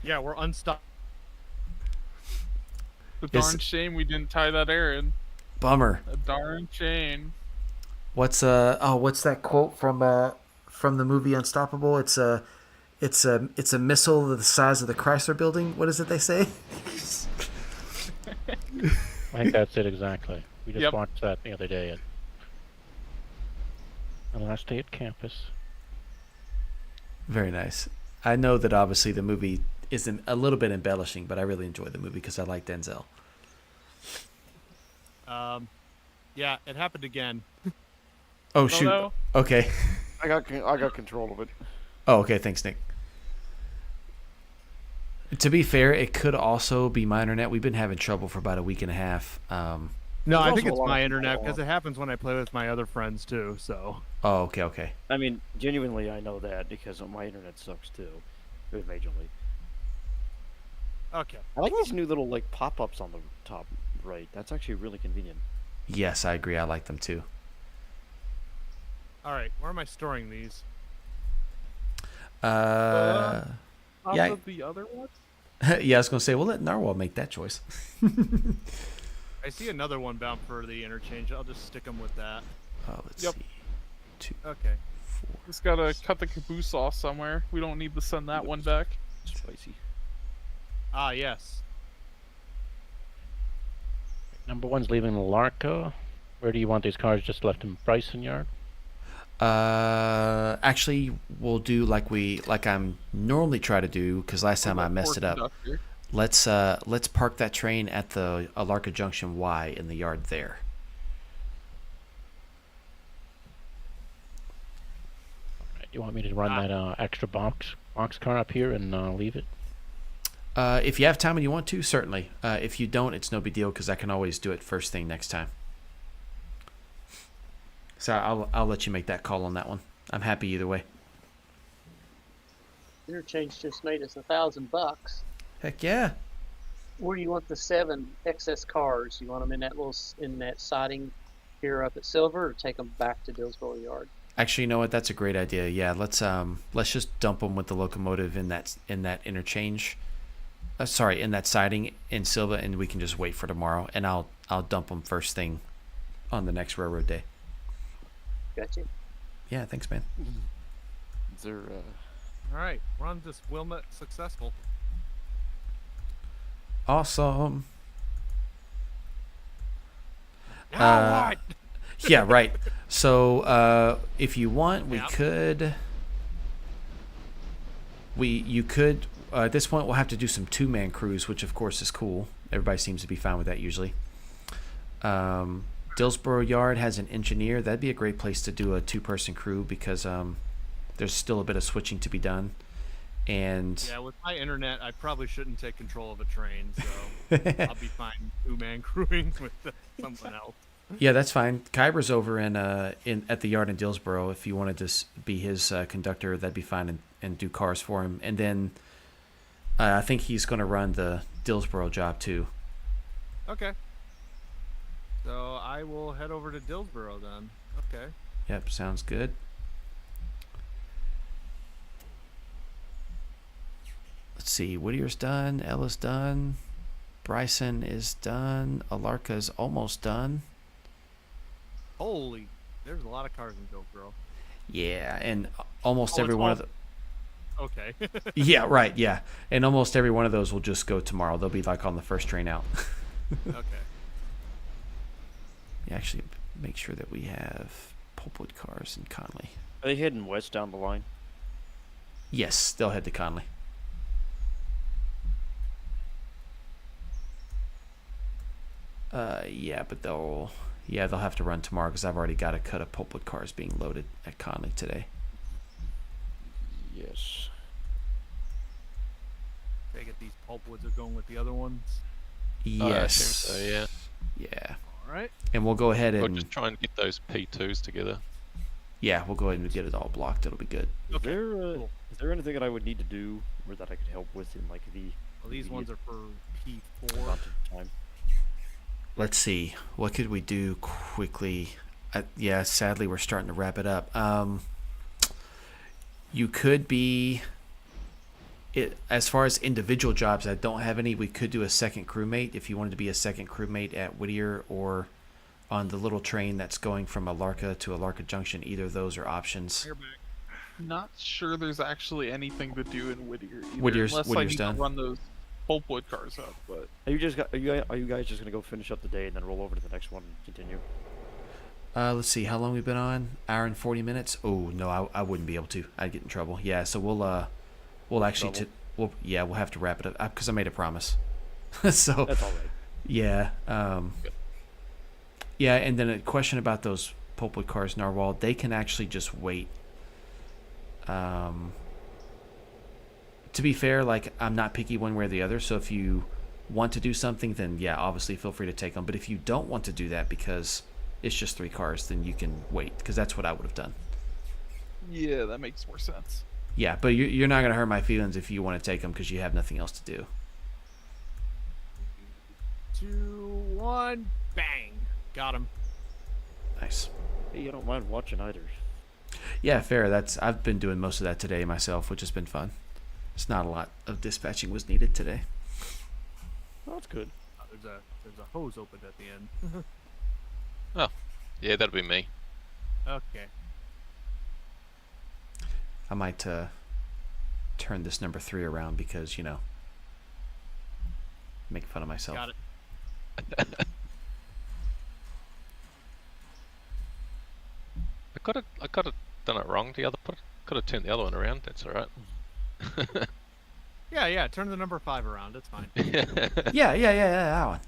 S3: Yeah, we're unstoppable.
S4: A
S1: Is-
S4: darn shame we didn't tie that air in.
S1: Bummer.
S4: A darn shame.
S1: What's that quote from the movie Unstoppable? It's a missile the size of the Chrysler building. What is it they say?
S9: I think that's it exactly. We just
S4: Yep.
S9: watched that the other day at the last day at campus.
S1: Very nice. I know that obviously the movie is a little bit embellishing, but I really enjoy the movie because I like Denzel.
S3: Yeah, it happened again.
S1: Oh shoot.
S4: no.
S1: Okay.
S10: I got control of it.
S1: Oh, okay. Thanks, Nick. To be fair, it could also be my internet. We've been having trouble for about a week and a half.
S3: No,
S10: There's
S3: I
S10: also
S3: think
S10: a
S3: it's
S10: lot of
S3: my
S10: people
S3: internet
S10: on.
S3: because it happens when I play with my other friends too. So
S1: Oh, okay.
S10: I mean, genuinely, I know that because my internet sucks too, very majorly.
S3: okay.
S10: I like these new little like pop-ups on the top right. That's actually really convenient.
S1: Yes, I agree. I like them too.
S3: All right, where am I storing these?
S10: Uh,
S4: Top
S1: Yeah.
S4: of the other ones?
S1: Yeah, I was gonna say we'll let Narwhal make that choice.
S3: I see another one bound for the interchange. I'll just stick them with that.
S1: Let's
S4: Yep.
S1: see. 2,
S3: Okay.
S1: 4.
S4: Just gotta cut the caboose off somewhere. We don't need to send that one back.
S10: Spicy.
S3: Ah, yes.
S9: Number one's leaving Larka. Where do you want these cars just left in Bryson Yard?
S1: Actually, we'll do like I'm normally try to do because last time I messed it up.
S4: Conductor.
S1: Let's park that train at the Alarka Junction Y in the yard there.
S9: Right, you want me to run that extra box car up here and leave it?
S1: If you have time and you want to, certainly. If you don't, it's no big deal because I can always do it first thing next time. So I'll let you make that call on that one. I'm happy either way.
S2: Interchange just made us $1,000.
S1: Heck yeah.
S2: Where do you want the 7 excess cars? You want them in that siding here up at Silver, or take them back to Dillsboro Yard?
S1: Actually, you know what? That's a great idea. Yeah, let's just dump them with the locomotive in that interchange. In that siding in Silva, and we can just wait for tomorrow. And I'll dump them first thing on the next railroad day.
S2: Gotcha.
S1: Yeah, thanks, man.
S10: Is there?
S3: All right, run this Wilmot successful.
S1: Awesome.
S3: Now what?
S1: Yeah, right. So if you want, we
S3: Yep.
S1: could. You could. At this point, we'll have to do some 2-man crews, which of course is cool. Everybody seems to be fine with that usually. Dillsboro Yard has an engineer. That'd be a great place to do a 2-person crew because there's still a bit of switching to be done. And
S3: Yeah, with my internet, I probably shouldn't take control of a train, so I'll be fine 2-man crewing with someone else.
S1: yeah, that's fine. Kyber's over in at the yard in Dillsboro. If you wanted to be his conductor, that'd be fine, and do cars for him. And then I think he's going to run the Dillsboro job too.
S3: Okay. So I will head over to Dillsboro then. Okay.
S1: Yep, sounds good. Let's see. Whittier's done. Ella's done. Bryson is done. Alarka's almost done.
S3: Holy, there's a lot of cars in Dillsboro.
S1: Yeah, and almost
S3: Oh,
S1: every
S3: it's
S1: one
S3: all-
S1: of the.
S3: Okay.
S1: Yeah, right. Yeah, and almost every one of those will just go tomorrow. They'll be like on the first train out.
S3: Okay.
S1: Yeah, actually, make sure that we have pulpwood cars in Conley.
S10: Are they heading west down the line?
S1: Yes, they'll head to Conley. Yeah, but they'll have to run tomorrow because I've already got a cut of pulpwood cars being loaded at Conley today.
S10: Yes.
S3: Take it these pulpwoods are going with the other ones.
S1: Yes.
S7: I assume so, yeah.
S1: Yeah,
S3: All right.
S1: and we'll go ahead
S7: We'll
S1: and
S7: just try and get those P2s together.
S1: we'll go ahead and get it all blocked. It'll be good.
S10: Is
S3: Okay.
S10: there
S3: cool.
S10: is there anything that I would need to do or that I could help with in like the
S3: Well, these ones are for P4.
S10: amount of time?
S1: Let's see. What could we do quickly? Yeah, sadly, we're starting to wrap it up. You could be. as far as individual jobs, I don't have any. We could do a second crewmate if you wanted to be a second crewmate at Whittier or on the little train that's going from Alarka to Alarka Junction. Either of those are options.
S4: Not sure there's actually anything to do in Whittier either,
S1: Whittier's
S4: unless I need
S1: done.
S4: to run those pulpwood cars up. But
S10: Are you guys just gonna go finish up the day and then roll over to the next one and continue?
S1: Let's see how long we've been on. Hour and 40 minutes. Oh no, I wouldn't be able to. I'd get in trouble. Yeah, so we'll actually we'll have to wrap it up because I made a promise. So
S10: That's all right.
S1: yeah, yeah, and then a question about those pulpwood cars, Narwhal. They can actually just wait. To be fair, like I'm not picky one way or the other. So if you want to do something, then yeah, obviously feel free to take them. But if you don't want to do that because it's just 3 cars, then you can wait because that's what I would have done.
S4: yeah, that makes more sense.
S1: Yeah, but you're not gonna hurt my feelings if you want to take them because you have nothing else to do.
S3: 2, 1, bang! Got him.
S1: Nice.
S10: Hey, I don't mind watching either.
S1: Yeah, fair. I've been doing most of that today myself, which has been fun. It's not a lot of dispatching was needed today.
S10: Oh, that's good.
S3: There's a hose opened at the end.
S7: Oh, yeah, that'll be me.
S3: Okay.
S1: I might turn this number 3 around because make fun of myself.
S3: Got it.
S7: I could have done it wrong. Could have turned the other one around. That's all right.
S3: Yeah. Turn the number 5 around. It's fine.
S1: Yeah, that one.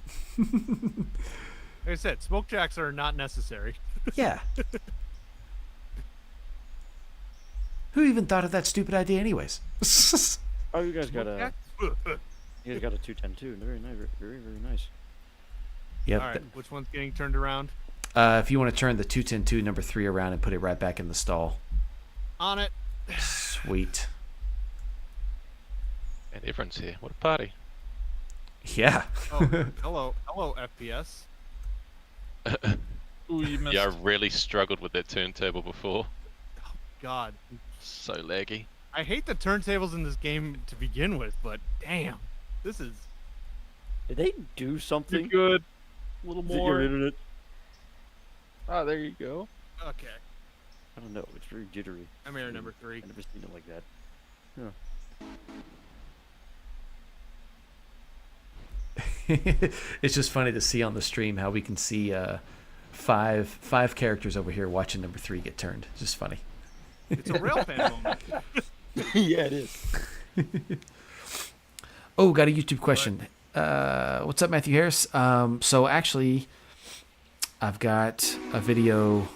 S3: Like I said, smoke jacks are not necessary.
S1: Yeah. Who even thought of that stupid idea, anyways?
S10: Oh, you guys got a
S3: Smoke
S10: 210 too. Very nice. Very nice.
S1: Yep.
S3: All right, which one's getting turned around?
S1: If you want to turn the 210-2 number 3 around and put it right back in the stall.
S3: On it.
S1: Sweet.
S7: And everyone's here. What a party.
S1: Yeah.
S3: Oh, hello, FPS.
S4: Ooh, you missed.
S7: Yeah, I really struggled with that turntable before.
S3: God,
S7: So laggy.
S3: I hate the turntables in this game to begin with, but damn, this is.
S10: Did they do
S4: You're
S10: something?
S4: good. A little
S10: Is it your
S4: more.
S10: internet?
S4: Ah, there you go.
S3: Okay.
S10: I don't know. It's very jittery.
S3: I'm error number 3.
S10: I've never seen it like that.
S1: It's just funny to see on the stream how we can see five characters over here watching number 3 get turned. It's just funny.
S3: It's a railpan moment.
S10: Yeah, it is.
S1: Oh, got a YouTube question. What's up, Matthew Harris? So actually, I've got a video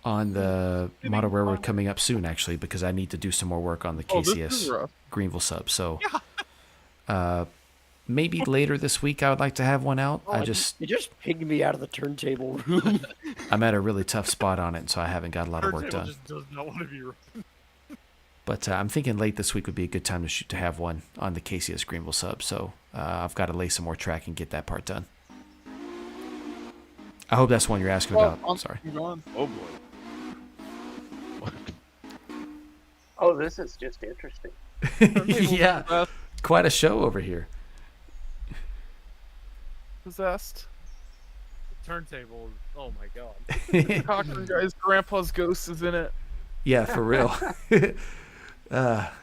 S1: on the Model Railroad coming up soon, actually, because I need to do some more work on the
S4: Oh, this is
S1: KCS
S4: rough.
S1: Greenville sub. So maybe later this week I would like to have one out.
S10: Oh,
S1: I just
S10: you just pinged me out of the turntable room.
S1: I'm at a really tough spot on it, so I haven't got a lot of work
S3: Turntable
S1: done.
S3: just does not want to be.
S1: But I'm thinking late this week would be a good time to have one on the KCS Greenville sub. So I've got to lay some more track and get that part done. I hope that's one you're asking about. I'm sorry.
S4: Oh boy.
S2: Oh, this is just interesting.
S1: Yeah, quite a show over here.
S4: Possessed.
S3: Turntable. Oh my god.
S4: Cochran guy's grandpa's ghost is in it.
S1: Yeah, for real. At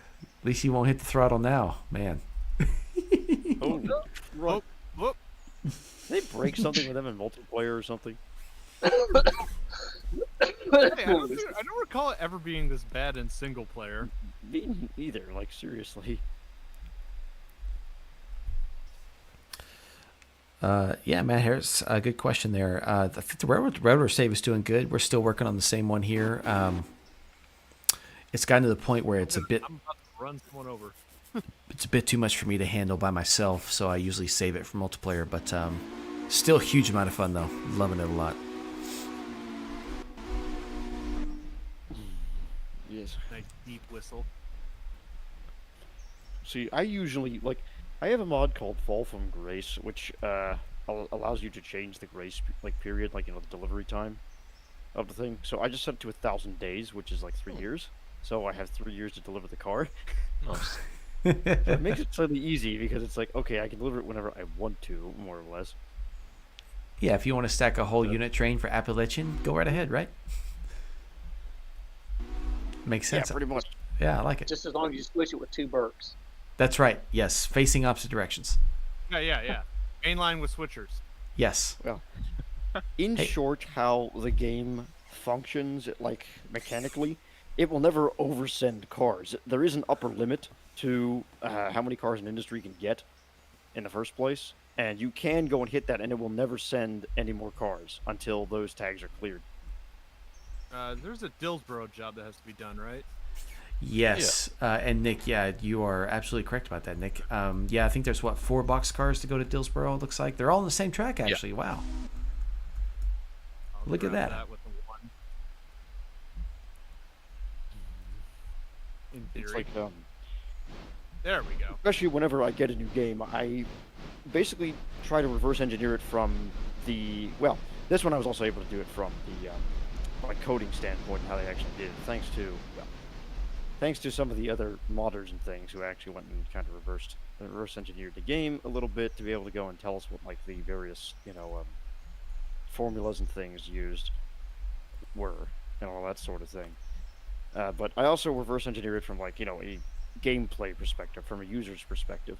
S1: least you won't hit the throttle now, man.
S10: Oh, right.
S3: Whoop.
S10: Did they break something with them in multiplayer or something?
S3: Hey, I don't recall it ever being this bad in single player.
S10: Me neither. Like seriously.
S1: Yeah, Matt Harris, good question there. I think the railroad save is doing good. We're still working on the same one here. It's gotten to the point where it's a bit.
S3: I'm about to run someone over.
S1: It's a bit too much for me to handle by myself, so I usually save it for multiplayer. But still a huge amount of fun though. Loving it a lot.
S10: Yes.
S3: Nice deep whistle.
S10: See, I usually I have a mod called Fall from Grace, which allows you to change the grace period, the delivery time of the thing. So I just set it to 1,000 days, which is like 3 years. So I have 3 years to deliver the car.
S7: Nice.
S10: So it makes it slightly easy because it's like, okay, I can deliver it whenever I want to, more or less.
S1: Yeah, if you want to stack a whole unit train for Appalachian, go right ahead, right? Makes sense.
S10: Yeah, pretty much.
S1: Yeah, I like it.
S2: Just as long as you switch it with 2 Burks.
S1: That's right. Yes, facing opposite directions.
S3: Yeah. Mainline with switchers.
S1: Yes.
S10: Well, in
S1: Hey.
S10: short, how the game functions, like mechanically, it will never oversend cars. There is an upper limit to how many cars an industry can get in the first place, and you can go and hit that, and it will never send any more cars until those tags are cleared.
S3: There's a Dillsboro job that has to be done, right?
S1: Yes. And Nick, yeah, you are absolutely correct about that, Nick. Yeah, I think there's, 4 box cars to go to Dillsboro, it looks like. They're all on the same track, actually. Wow.
S3: I'll
S1: Look at
S3: grab
S1: that.
S3: with the 1. In
S10: It's
S3: theory.
S10: like,
S3: There we go.
S10: especially whenever I get a new game, I basically try to reverse engineer it from the, well, this one I was also able to do it from the like coding standpoint and how they actually did it, thanks to some of the other modders and things who actually went and kind of reverse engineered the game a little bit to be able to go and tell us what like the various formulas and things used were and all that sort of thing. But I also reverse engineer it from like a gameplay perspective, from a user's perspective,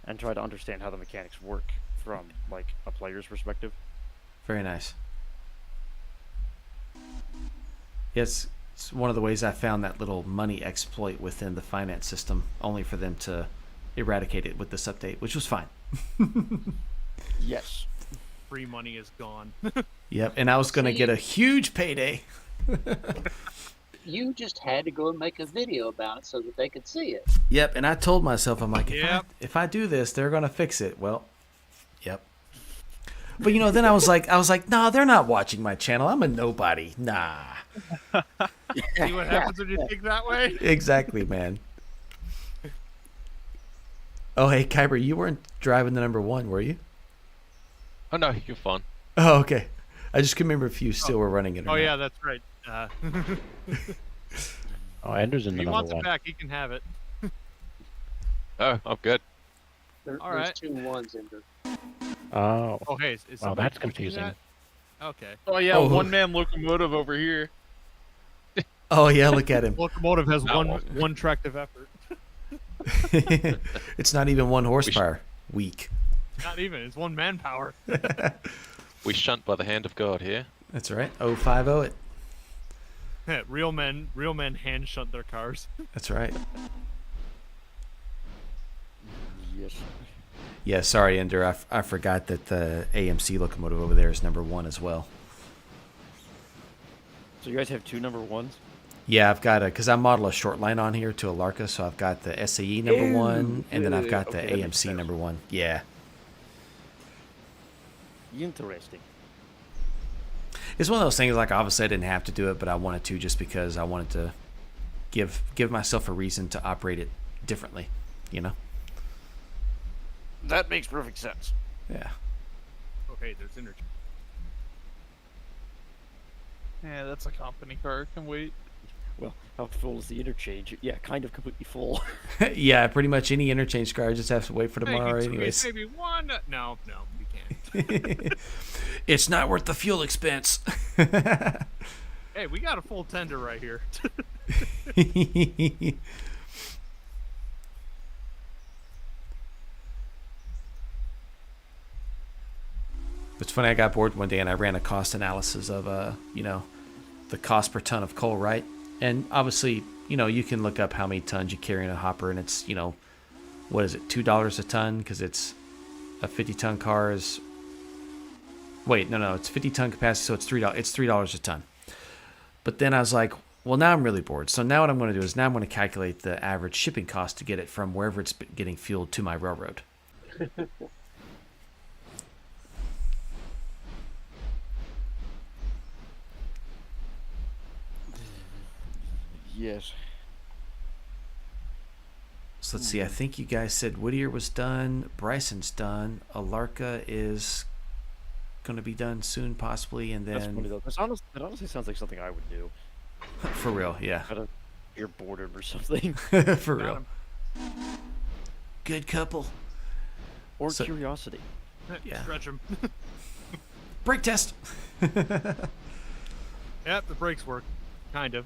S10: and try to understand how the mechanics work from like a player's perspective.
S1: Very nice. Yes, it's one of the ways I found that little money exploit within the finance system, only for them to eradicate it with this update, which was fine.
S10: Yes.
S3: Free money is gone.
S1: Yep, and I was going to get a huge payday.
S2: You just had to go and make a video about it so that they could see it.
S1: Yep, and I told myself, I'm like,
S3: Yep.
S1: if I do this, they're going to fix it. Well, yep. But then I was like, nah, they're not watching my channel. I'm a nobody. Nah.
S3: See what happens when you think that way?
S1: Exactly, man. Oh, hey, Kyber, you weren't driving the number 1, were you?
S7: Oh no, you're fine.
S1: Oh, okay. I just couldn't remember if you still were running it or
S3: Oh
S1: not.
S3: yeah, that's right.
S9: Oh, Ender's in
S3: If
S9: the
S3: he
S9: number
S3: wants it
S9: 1.
S3: back, he can have it.
S7: Oh, I'm good.
S2: There's
S3: Alright.
S2: 2 1s in there.
S9: Oh.
S3: Oh hey, is
S9: Wow,
S3: somebody
S9: that's
S3: pushing
S9: confusing.
S3: that? Okay.
S4: Oh yeah,
S1: Oh.
S4: one-man locomotive over here.
S1: Oh, yeah, look at him.
S3: Locomotive has
S7: That
S3: one
S7: one.
S3: tractive effort.
S1: It's not even 1 horsepower. Weak.
S3: Not even. It's 1 manpower.
S7: We shunt by the hand of God here.
S1: That's right. 050 it.
S3: real men hand shunt their cars.
S1: That's right.
S10: Yes.
S1: Yeah, sorry, Ender. I forgot that the AMC locomotive over there is number 1 as well.
S10: So you guys have 2 number 1s?
S1: Yeah, I've got because I model a short line on here to a Larka, so I've got the SAE number 1, and then I've got the
S10: okay, that makes
S1: AMC
S10: sense.
S1: number 1. Yeah.
S10: Interesting.
S1: It's one of those things, like, obviously I didn't have to do it, but I wanted to just because I wanted to give myself a reason to operate it differently,
S10: That makes perfect sense.
S1: Yeah.
S3: Oh hey, there's energy.
S4: Yeah, that's a company car. Can wait.
S10: Well, how full is the interchange? Yeah, kind of completely full.
S1: Yeah, pretty much any interchange car, I just have to wait for tomorrow
S3: Hey,
S1: anyways.
S3: maybe 1. No, we can't.
S1: It's not worth the fuel expense.
S3: Hey, we got a full tender right here.
S1: It's funny, I got bored one day and I ran a cost analysis of, the cost per ton of coal, right? And obviously, you can look up how many tons you carry in a hopper, and it's, what is it, $2 a ton? Because it's a 50-ton car is... Wait, no, it's 50-ton capacity, so it's $3. It's $3 a ton. But then I was like, well, now I'm really bored. So now what I'm going to do is now I'm going to calculate the average shipping cost to get it from wherever it's getting fueled to my railroad.
S10: Yes.
S1: So let's see. I think you guys said Whittier was done. Bryson's done. Alarka is going to be done soon, possibly, and
S10: That's funny
S1: then
S10: though. That honestly sounds like something I would do.
S1: for real, yeah,
S10: Out of your boredom or something.
S1: for real. Good couple.
S10: Or
S1: So-
S10: curiosity.
S1: Yeah.
S3: Stretch them.
S1: Brake test.
S3: Yep, the brakes work. Kind of.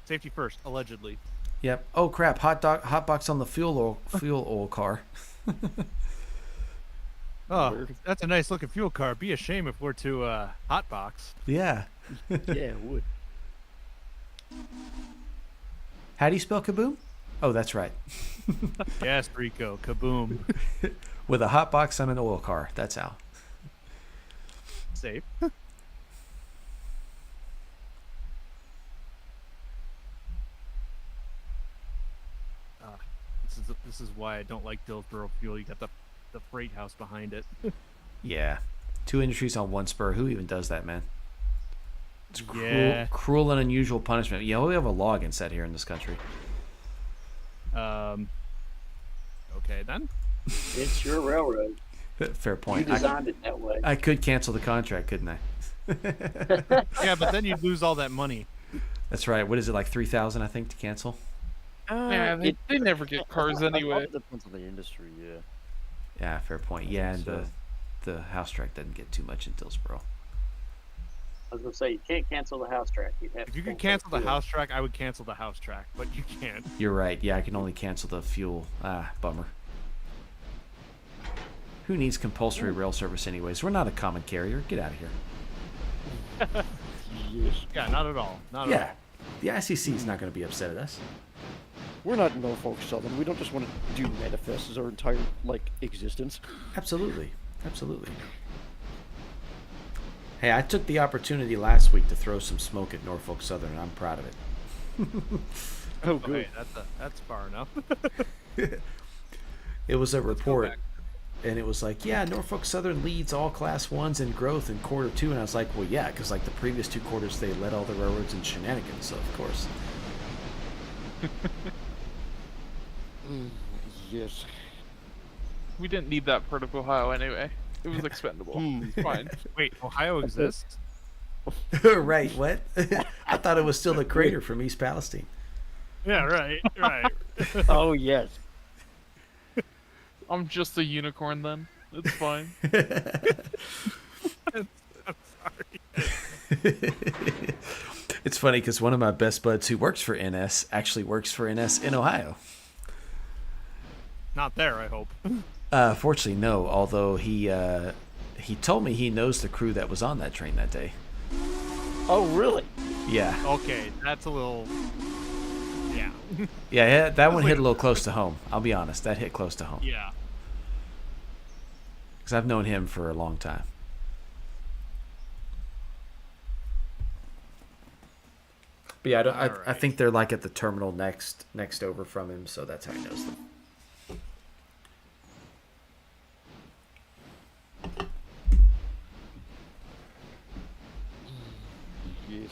S3: Safety first, allegedly.
S1: Yep. Oh crap! Hot box on the fuel oil car.
S3: Oh,
S10: Weird.
S3: that's a nice looking fuel car. Be a shame if we're to hot box.
S1: Yeah.
S10: Yeah, it would.
S1: How do you spell kaboom? Oh, that's right.
S3: Yes, Rico. Kaboom.
S1: With a hot box on an oil car. That's how.
S3: Safe. This is why I don't like Dillsboro fuel. You got the freight house behind it.
S1: Yeah. 2 industries on one spur. Who even does that, man? It's cruel,
S3: Yeah.
S1: cruel and unusual punishment. You know, we have a law against that here in this country.
S3: Okay then.
S2: It's your railroad.
S1: Fair
S2: You
S1: point.
S2: designed it that way.
S1: I could cancel the contract, couldn't I?
S3: Yeah, but then you'd lose all that money.
S1: That's right. What is it, like 3,000, I think, to cancel?
S4: Yeah, they never get cars anyway.
S10: It depends on the industry, yeah.
S1: Yeah, fair point. Yeah, and
S10: So-
S1: the house track doesn't get too much in Dillsboro.
S2: I was gonna say you can't cancel the house track. You'd have
S3: If
S2: to
S3: you could cancel the
S2: fuel.
S3: house track, I would cancel the house track, but you can't.
S1: You're right. Yeah, I can only cancel the fuel. Bummer. Who needs compulsory rail service anyways? We're not a common carrier. Get out of here.
S10: Yes.
S3: Yeah, not at all. Not at
S1: Yeah.
S3: all.
S1: The ICC is not going to be upset at us.
S10: We're not Norfolk Southern. We don't just want to do manifests as our entire, existence.
S1: Absolutely. Absolutely. Hey, I took the opportunity last week to throw some smoke at Norfolk Southern, and I'm proud of it.
S10: Oh, good.
S3: Okay, that's far enough.
S1: It was a
S3: go
S1: report,
S3: back.
S1: and it was like, yeah, Norfolk Southern leads all Class 1s in growth in quarter 2, and I was like, well, yeah, because the previous 2 quarters they led all the railroads in shenanigans, so of course.
S10: Yes.
S4: We didn't need that part of Ohio anyway. It was expendable. It's fine.
S3: Wait, Ohio exists?
S1: Right, what? I thought it was still the crater from East Palestine.
S3: Yeah, right, right.
S10: Oh, yes.
S4: I'm just a unicorn then. It's fine.
S3: I'm sorry.
S1: It's funny because one of my best buds who works for NS actually works for NS in Ohio.
S3: Not there, I hope.
S1: Fortunately, no. Although he told me he knows the crew that was on that train that day.
S10: Oh, really?
S1: Yeah,
S3: Okay, that's a little. Yeah.
S1: yeah, that one hit a little close to home. I'll be honest, that hit close to home
S3: Yeah.
S1: because I've known him for a long time. But yeah, I
S3: Alright.
S1: think they're like at the terminal next over from him, so that's how he knows them.
S10: Yes.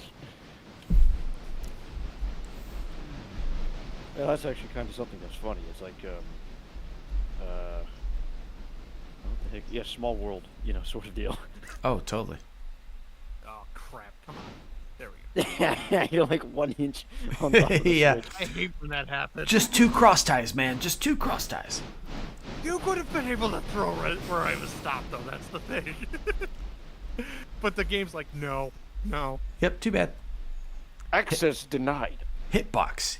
S10: Yeah, that's actually kind of something that's funny. It's like, what the heck? Yeah, small world, sort of deal.
S1: Oh, totally.
S3: Oh crap! Come on. There we go.
S10: Yeah, you're like 1 inch on top of the
S1: Yeah.
S10: switch.
S3: I hate when that happens.
S1: Just 2 cross ties, man. Just 2 cross ties.
S3: You could have been able to throw right where I was stopped, though. That's the thing. But the game's like, no.
S1: Yep, too bad.
S10: Access denied.
S1: Hitbox,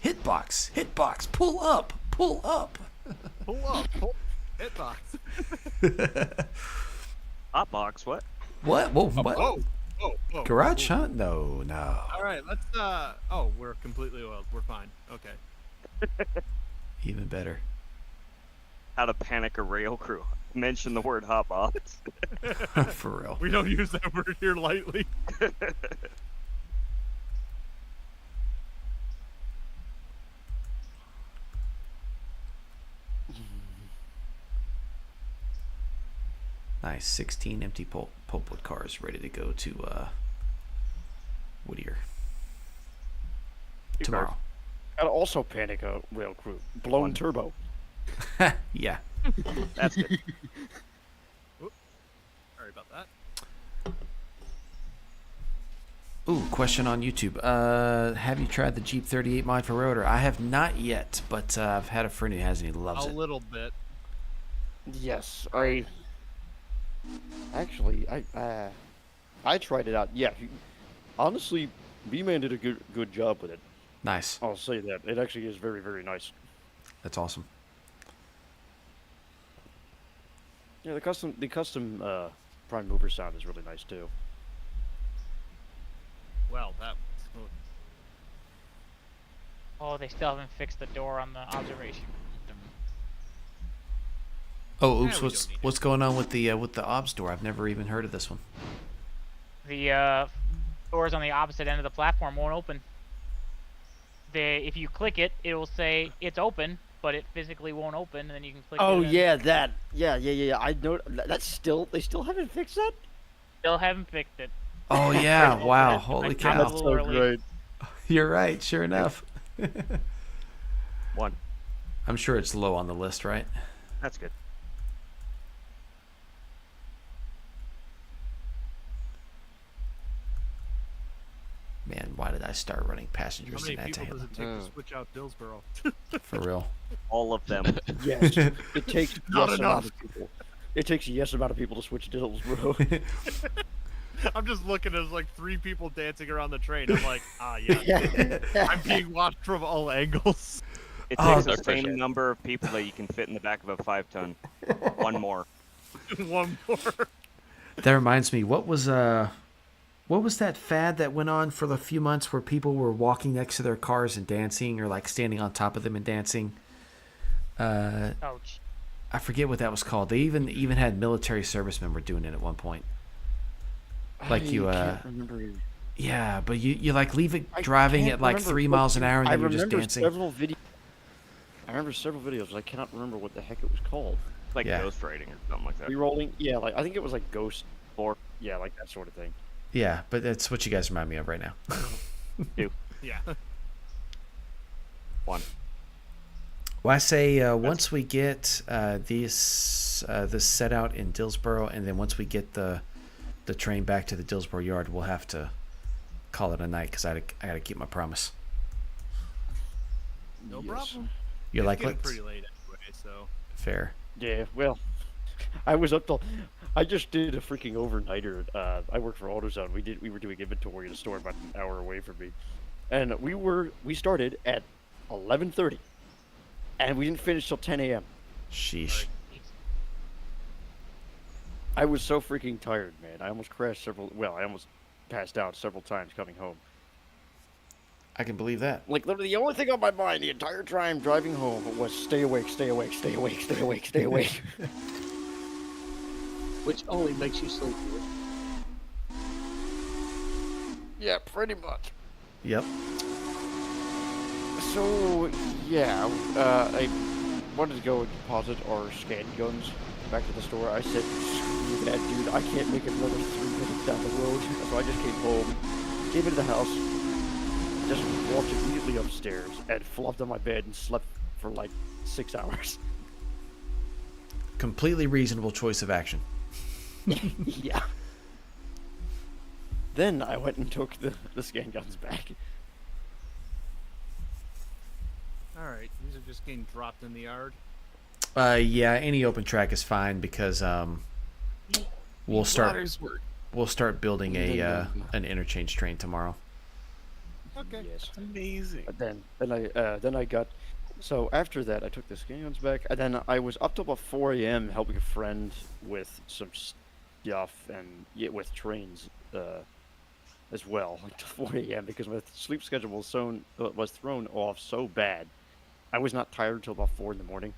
S1: pull up.
S3: Pull up. Hitbox.
S6: Hotbox, what?
S1: What? Whoa, what?
S3: Whoa.
S1: Garage hunt? No.
S3: All right, let's. Oh, we're completely oiled. We're fine. Okay.
S1: Even better.
S6: How to panic a rail crew. Mention the word hotbox.
S1: For real.
S3: We don't use that word here lightly.
S1: Nice. 16 empty pulpwood cars ready to go to Whittier tomorrow.
S10: Gotta also panic a rail crew. Blown
S6: One.
S10: turbo.
S1: Yeah.
S6: That's good.
S3: Sorry about that.
S1: Ooh, question on YouTube. Have you tried the Jeep 38 mod for rotor? I have not yet, but I've had a friend who has and he loves
S3: A
S1: it.
S3: little bit.
S10: Yes, I tried it out. Yeah, honestly, B-Man did a good job with it.
S1: Nice.
S10: I'll say that. It actually is very, very nice.
S1: That's awesome.
S10: Yeah, the custom prime mover sound is really nice too.
S3: Well, that was smooth.
S5: Oh, they still haven't fixed the door on the observation system.
S1: Oh,
S3: Yeah,
S1: oops!
S3: we
S1: What's
S3: don't need
S1: what's going on with the obs door? I've never even heard of this one.
S5: The doors on the opposite end of the platform won't open. If you click it, it will say it's open, but it physically won't open, and then you can click
S10: Oh
S5: it. and
S10: yeah, that. Yeah. I know. They still haven't fixed that.
S5: Still haven't fixed it.
S1: Oh yeah!
S5: Open
S1: Wow!
S5: it,
S1: Holy
S5: like,
S1: cow!
S5: a little early.
S1: You're right. Sure enough.
S6: One.
S1: I'm sure it's low on the list, right?
S6: That's good.
S1: Man, why did I start running
S3: How
S1: passengers
S3: many
S1: in that
S3: people
S1: tail?
S3: does it take to switch out Dillsboro?
S1: For real.
S6: All of them.
S10: Yes, it takes
S3: Not
S10: yes
S3: enough.
S10: amount of people. It takes yes amount of people to switch Dillsboro.
S3: I'm just looking as like 3 people dancing around the train. I'm like, yeah. I'm being watched from all angles.
S6: It
S1: Oh,
S6: takes the
S7: no
S6: same
S7: pressure.
S6: number of people that you can fit in the back of a 5-ton. One more.
S3: One more.
S1: That reminds me. What was that fad that went on for the few months where people were walking next to their cars and dancing, or like standing on top of them and dancing?
S5: Ouch.
S1: I forget what that was called. They even had military servicemen were doing it at one point. Like you,
S10: can't remember.
S1: yeah, but you like leave it
S10: I
S1: driving
S10: can't
S1: at like
S10: remember
S1: 3
S10: what
S1: miles an
S10: you-
S1: hour and
S10: I
S1: then you're just
S10: remember
S1: dancing.
S10: I remember several videos, but I cannot remember what the heck it was called.
S6: Like
S1: Yeah.
S6: ghost riding or something like that.
S10: Rerolling? Yeah, like I think it was like Ghost or yeah, like that sort of thing.
S1: Yeah, but that's what you guys remind me of right now.
S3: Yeah.
S6: One.
S1: Well, I say once we get this set out in Dillsboro, and then once we get the train back to the Dillsboro yard, we'll have to call it a night because I got to keep my promise.
S3: No
S10: Yes.
S3: problem.
S1: You're
S3: It's
S1: like,
S3: getting
S1: let's
S3: pretty late anyway, so.
S1: fair.
S10: Yeah, well, I was up till. I just did a freaking overnighter. I work for AutoZone. We were doing inventory in a store about an hour away from me, and we started at 11:30, and we didn't finish till 10 a.m.
S1: Sheesh.
S10: I was so freaking tired, man. I almost crashed I almost passed out several times coming home.
S1: I can believe that.
S10: Like literally, the only thing on my mind the entire time driving home was stay awake, stay awake, stay awake, stay awake, stay awake.
S2: Which only makes you sleepier.
S10: Yeah, pretty much.
S1: Yep.
S10: So yeah, I wanted to go and deposit our scan guns back to the store. I said, "Screw that, dude! I can't make it another 3 minutes down the road." So I just came home, came into the house, just walked immediately upstairs, and flopped on my bed and slept for like 6 hours.
S1: Completely reasonable choice of action.
S10: Yeah. Then I went and took the scan guns back.
S3: Alright, these are just getting dropped in the yard.
S1: Yeah, any open track is fine because we'll start building an interchange train tomorrow.
S3: Okay.
S10: Yes.
S4: Amazing.
S10: But then I got. So after that, I took the scan guns back, and then I was up till about 4 a.m. helping a friend with some stuff and with trains as well, like till 4 a.m. because my sleep schedule was thrown off so bad. I was not tired until about 4 in the morning.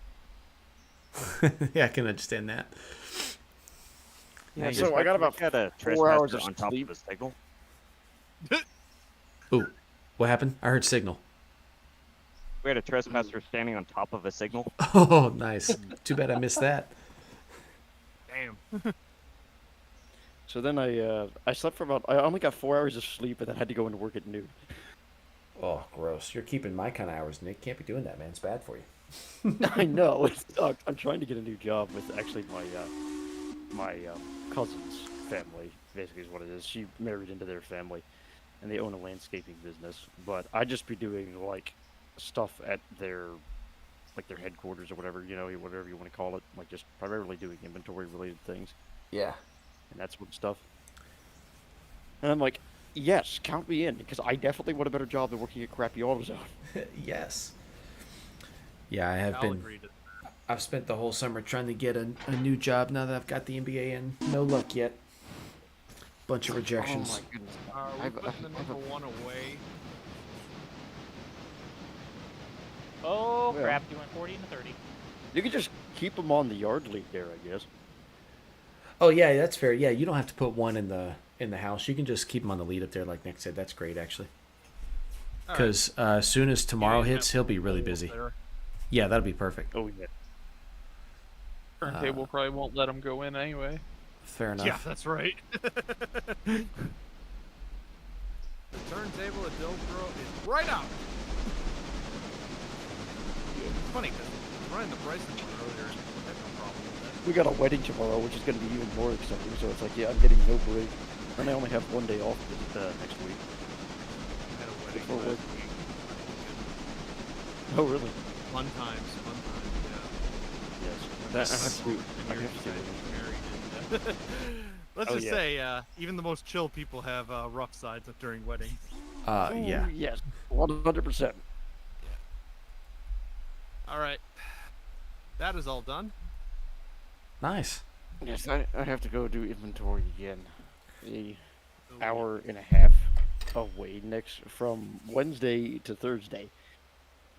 S1: Yeah, I can understand that.
S10: Yeah, so I got about
S6: got a
S10: 4 hours
S6: trespasser
S10: of
S6: on top
S10: sleep.
S6: of a signal.
S1: Ooh, what happened? I heard signal.
S6: We had a trespasser standing on top of a signal.
S1: Oh, nice. Too bad I missed that.
S3: Damn.
S10: So then I slept for about. I only got 4 hours of sleep, and then had to go into work at noon.
S1: Oh, gross. You're keeping my kind of hours, Nick. Can't be doing that, man. It's bad for you.
S10: I know it sucks. I'm trying to get a new job with actually my cousin's family. Basically, is what it is. She married into their family, and they own a landscaping business. But I'd just be doing like stuff at their headquarters or whatever, whatever you want to call it, like just primarily doing inventory related things
S1: Yeah.
S10: and that sort of stuff. And I'm like, yes, count me in, because I definitely want a better job than working at crappy AutoZone.
S1: Yes. Yeah, I have
S3: I'll
S1: been.
S3: agree to
S1: I've spent the whole summer trying to get a new job now that I've got the MBA and no luck yet. Bunch of rejections.
S10: Oh my goodness.
S3: We're putting the number 1 away.
S5: Oh
S10: Well.
S5: crap, doing 40 and 30.
S10: You could just keep them on the yard lead there, I guess.
S1: Oh yeah, that's fair. Yeah, you don't have to put one in the house. You can just keep him on the lead up there, like Nick said. That's great, actually.
S3: All right.
S1: Because as soon as tomorrow
S3: Yeah,
S1: hits, he'll be really
S3: Over
S1: busy.
S3: there.
S1: Yeah, that'll be perfect.
S10: Oh, yeah.
S4: Turntable probably won't let them go in anyway.
S1: Fair enough.
S3: Yeah, that's right. The turntable at Dillsboro is right out. It's funny because running the price earlier, I had no problem with
S10: We got a wedding tomorrow, which is going to be even more exciting. So it's like, yeah, I'm getting no break. And I only have 1 day off next week.
S3: that. I had a wedding
S10: Before
S3: last
S10: work.
S3: week.
S10: Oh, really?
S3: Fun times, yeah.
S10: Yes. That, I have to,
S3: And
S10: I
S3: you're
S10: have to do
S3: guys
S10: it.
S3: married and, let's
S10: Oh,
S3: just
S10: yeah.
S3: say, even the most chill people have rough sides during weddings.
S1: Yeah.
S10: Ooh, yes. 100%.
S3: All right, that is all done.
S1: Nice.
S10: Yes, I have to go do inventory again. A
S3: So,
S10: hour and a half away from Wednesday to Thursday.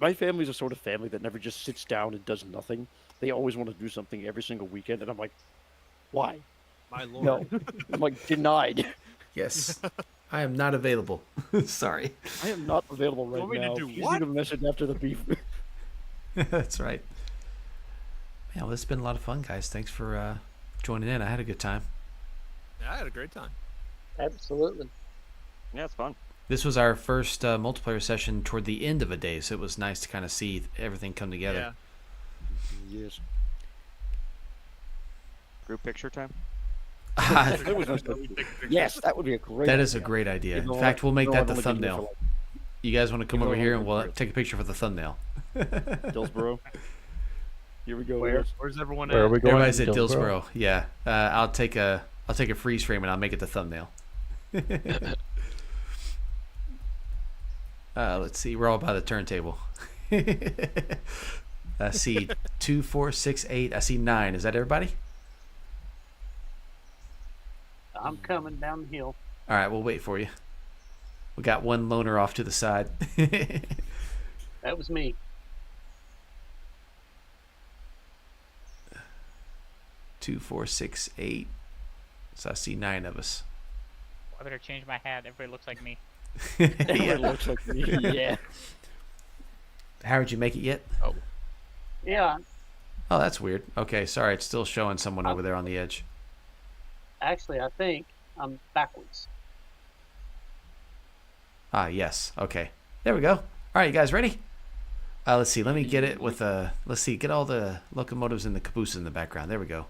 S10: My family's a sort of family that never just sits down and does nothing. They always want to do something every single weekend, and I'm like, why?
S3: My lord.
S10: No. I'm like, denied.
S1: Yes. I am not available. Sorry.
S10: I am not available right
S3: want me to
S10: now.
S3: do
S10: Please
S3: what?
S10: leave a message after the beef.
S1: That's right. Yeah, well, it's been a lot of fun, guys. Thanks for joining in. I had a good time.
S3: Yeah, I had a great time.
S2: Absolutely.
S6: Yeah, it's fun.
S1: This was our first multiplayer session toward the end of a day, so it was nice to kind of see everything come together.
S10: Yes.
S6: Group picture time.
S3: Yeah.
S10: That was nice. Yes, that would be a great
S1: That
S10: idea.
S1: is a great idea.
S10: You know
S1: In fact, we'll make
S10: what?
S1: that the
S10: I've only been here
S1: thumbnail.
S10: for,
S1: You guys want to come
S10: You know
S1: over
S10: what?
S1: here and we'll
S10: Great.
S1: take a picture for the thumbnail.
S10: Dillsboro. Here we go.
S2: Where?
S10: Yes.
S3: Where's everyone
S9: Where
S3: at?
S9: are we going?
S1: Everybody's at
S9: Dillsboro?
S1: Dillsboro. Yeah. I'll take a freeze frame and I'll make it the thumbnail. Let's see. We're all by the turntable. I see 2, 4, 6, 8. I see 9. Is that everybody?
S2: I'm coming down the hill.
S1: All right, we'll wait for you. We got one loner off to the side.
S2: That was me.
S1: 2, 4, 6, 8. So I see 9 of us.
S5: I better change my hat. Everybody looks like me.
S10: It looks like me. Yeah.
S1: Howard, you make it yet?
S2: Yeah,
S1: Oh, that's weird. Okay, sorry. It's still showing someone over there on the edge.
S2: actually, I think I'm backwards.
S1: Ah, yes. Okay. There we go. All right, you guys ready? Let's see. Let me get it with let's see. Get all the locomotives and the cabooses in the background. There we go.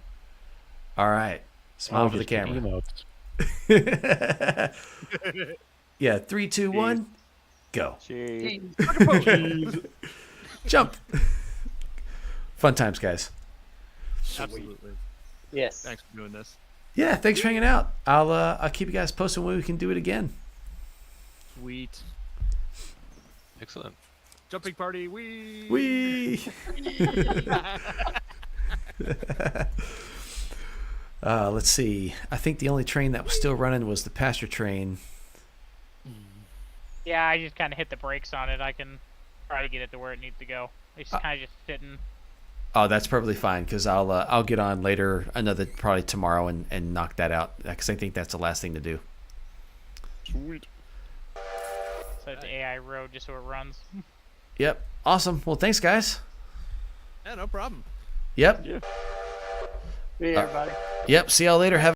S1: All right. Smile for the
S9: Just
S1: camera.
S9: emotes.
S1: Yeah. 3, 2, 1. Go.
S6: Cheese.
S1: Jump. Fun times, guys.
S3: Absolutely.
S2: Yes.
S3: Thanks for doing this.
S1: Yeah. Thanks for hanging out. I'll keep you guys posted when we can do it again.
S3: Sweet.
S7: Excellent.
S3: Jumping party. Wee.
S1: Wee. Let's see. I think the only train that was still running was the pasture train.
S5: Yeah, I just kind of hit the brakes on it. I can try to get it to where it needs to go. It's kind of just sitting.
S1: Oh, that's perfectly fine because I'll get on later, probably tomorrow, and knock that out because I think that's the last thing to do.
S10: Sweet.
S5: Set the AI road just so it runs.
S1: Yep. Awesome. Well, thanks, guys.
S3: Yeah, no problem.
S1: Yep.
S10: Yeah.
S2: See you, everybody.
S1: Yep. See y'all later. Have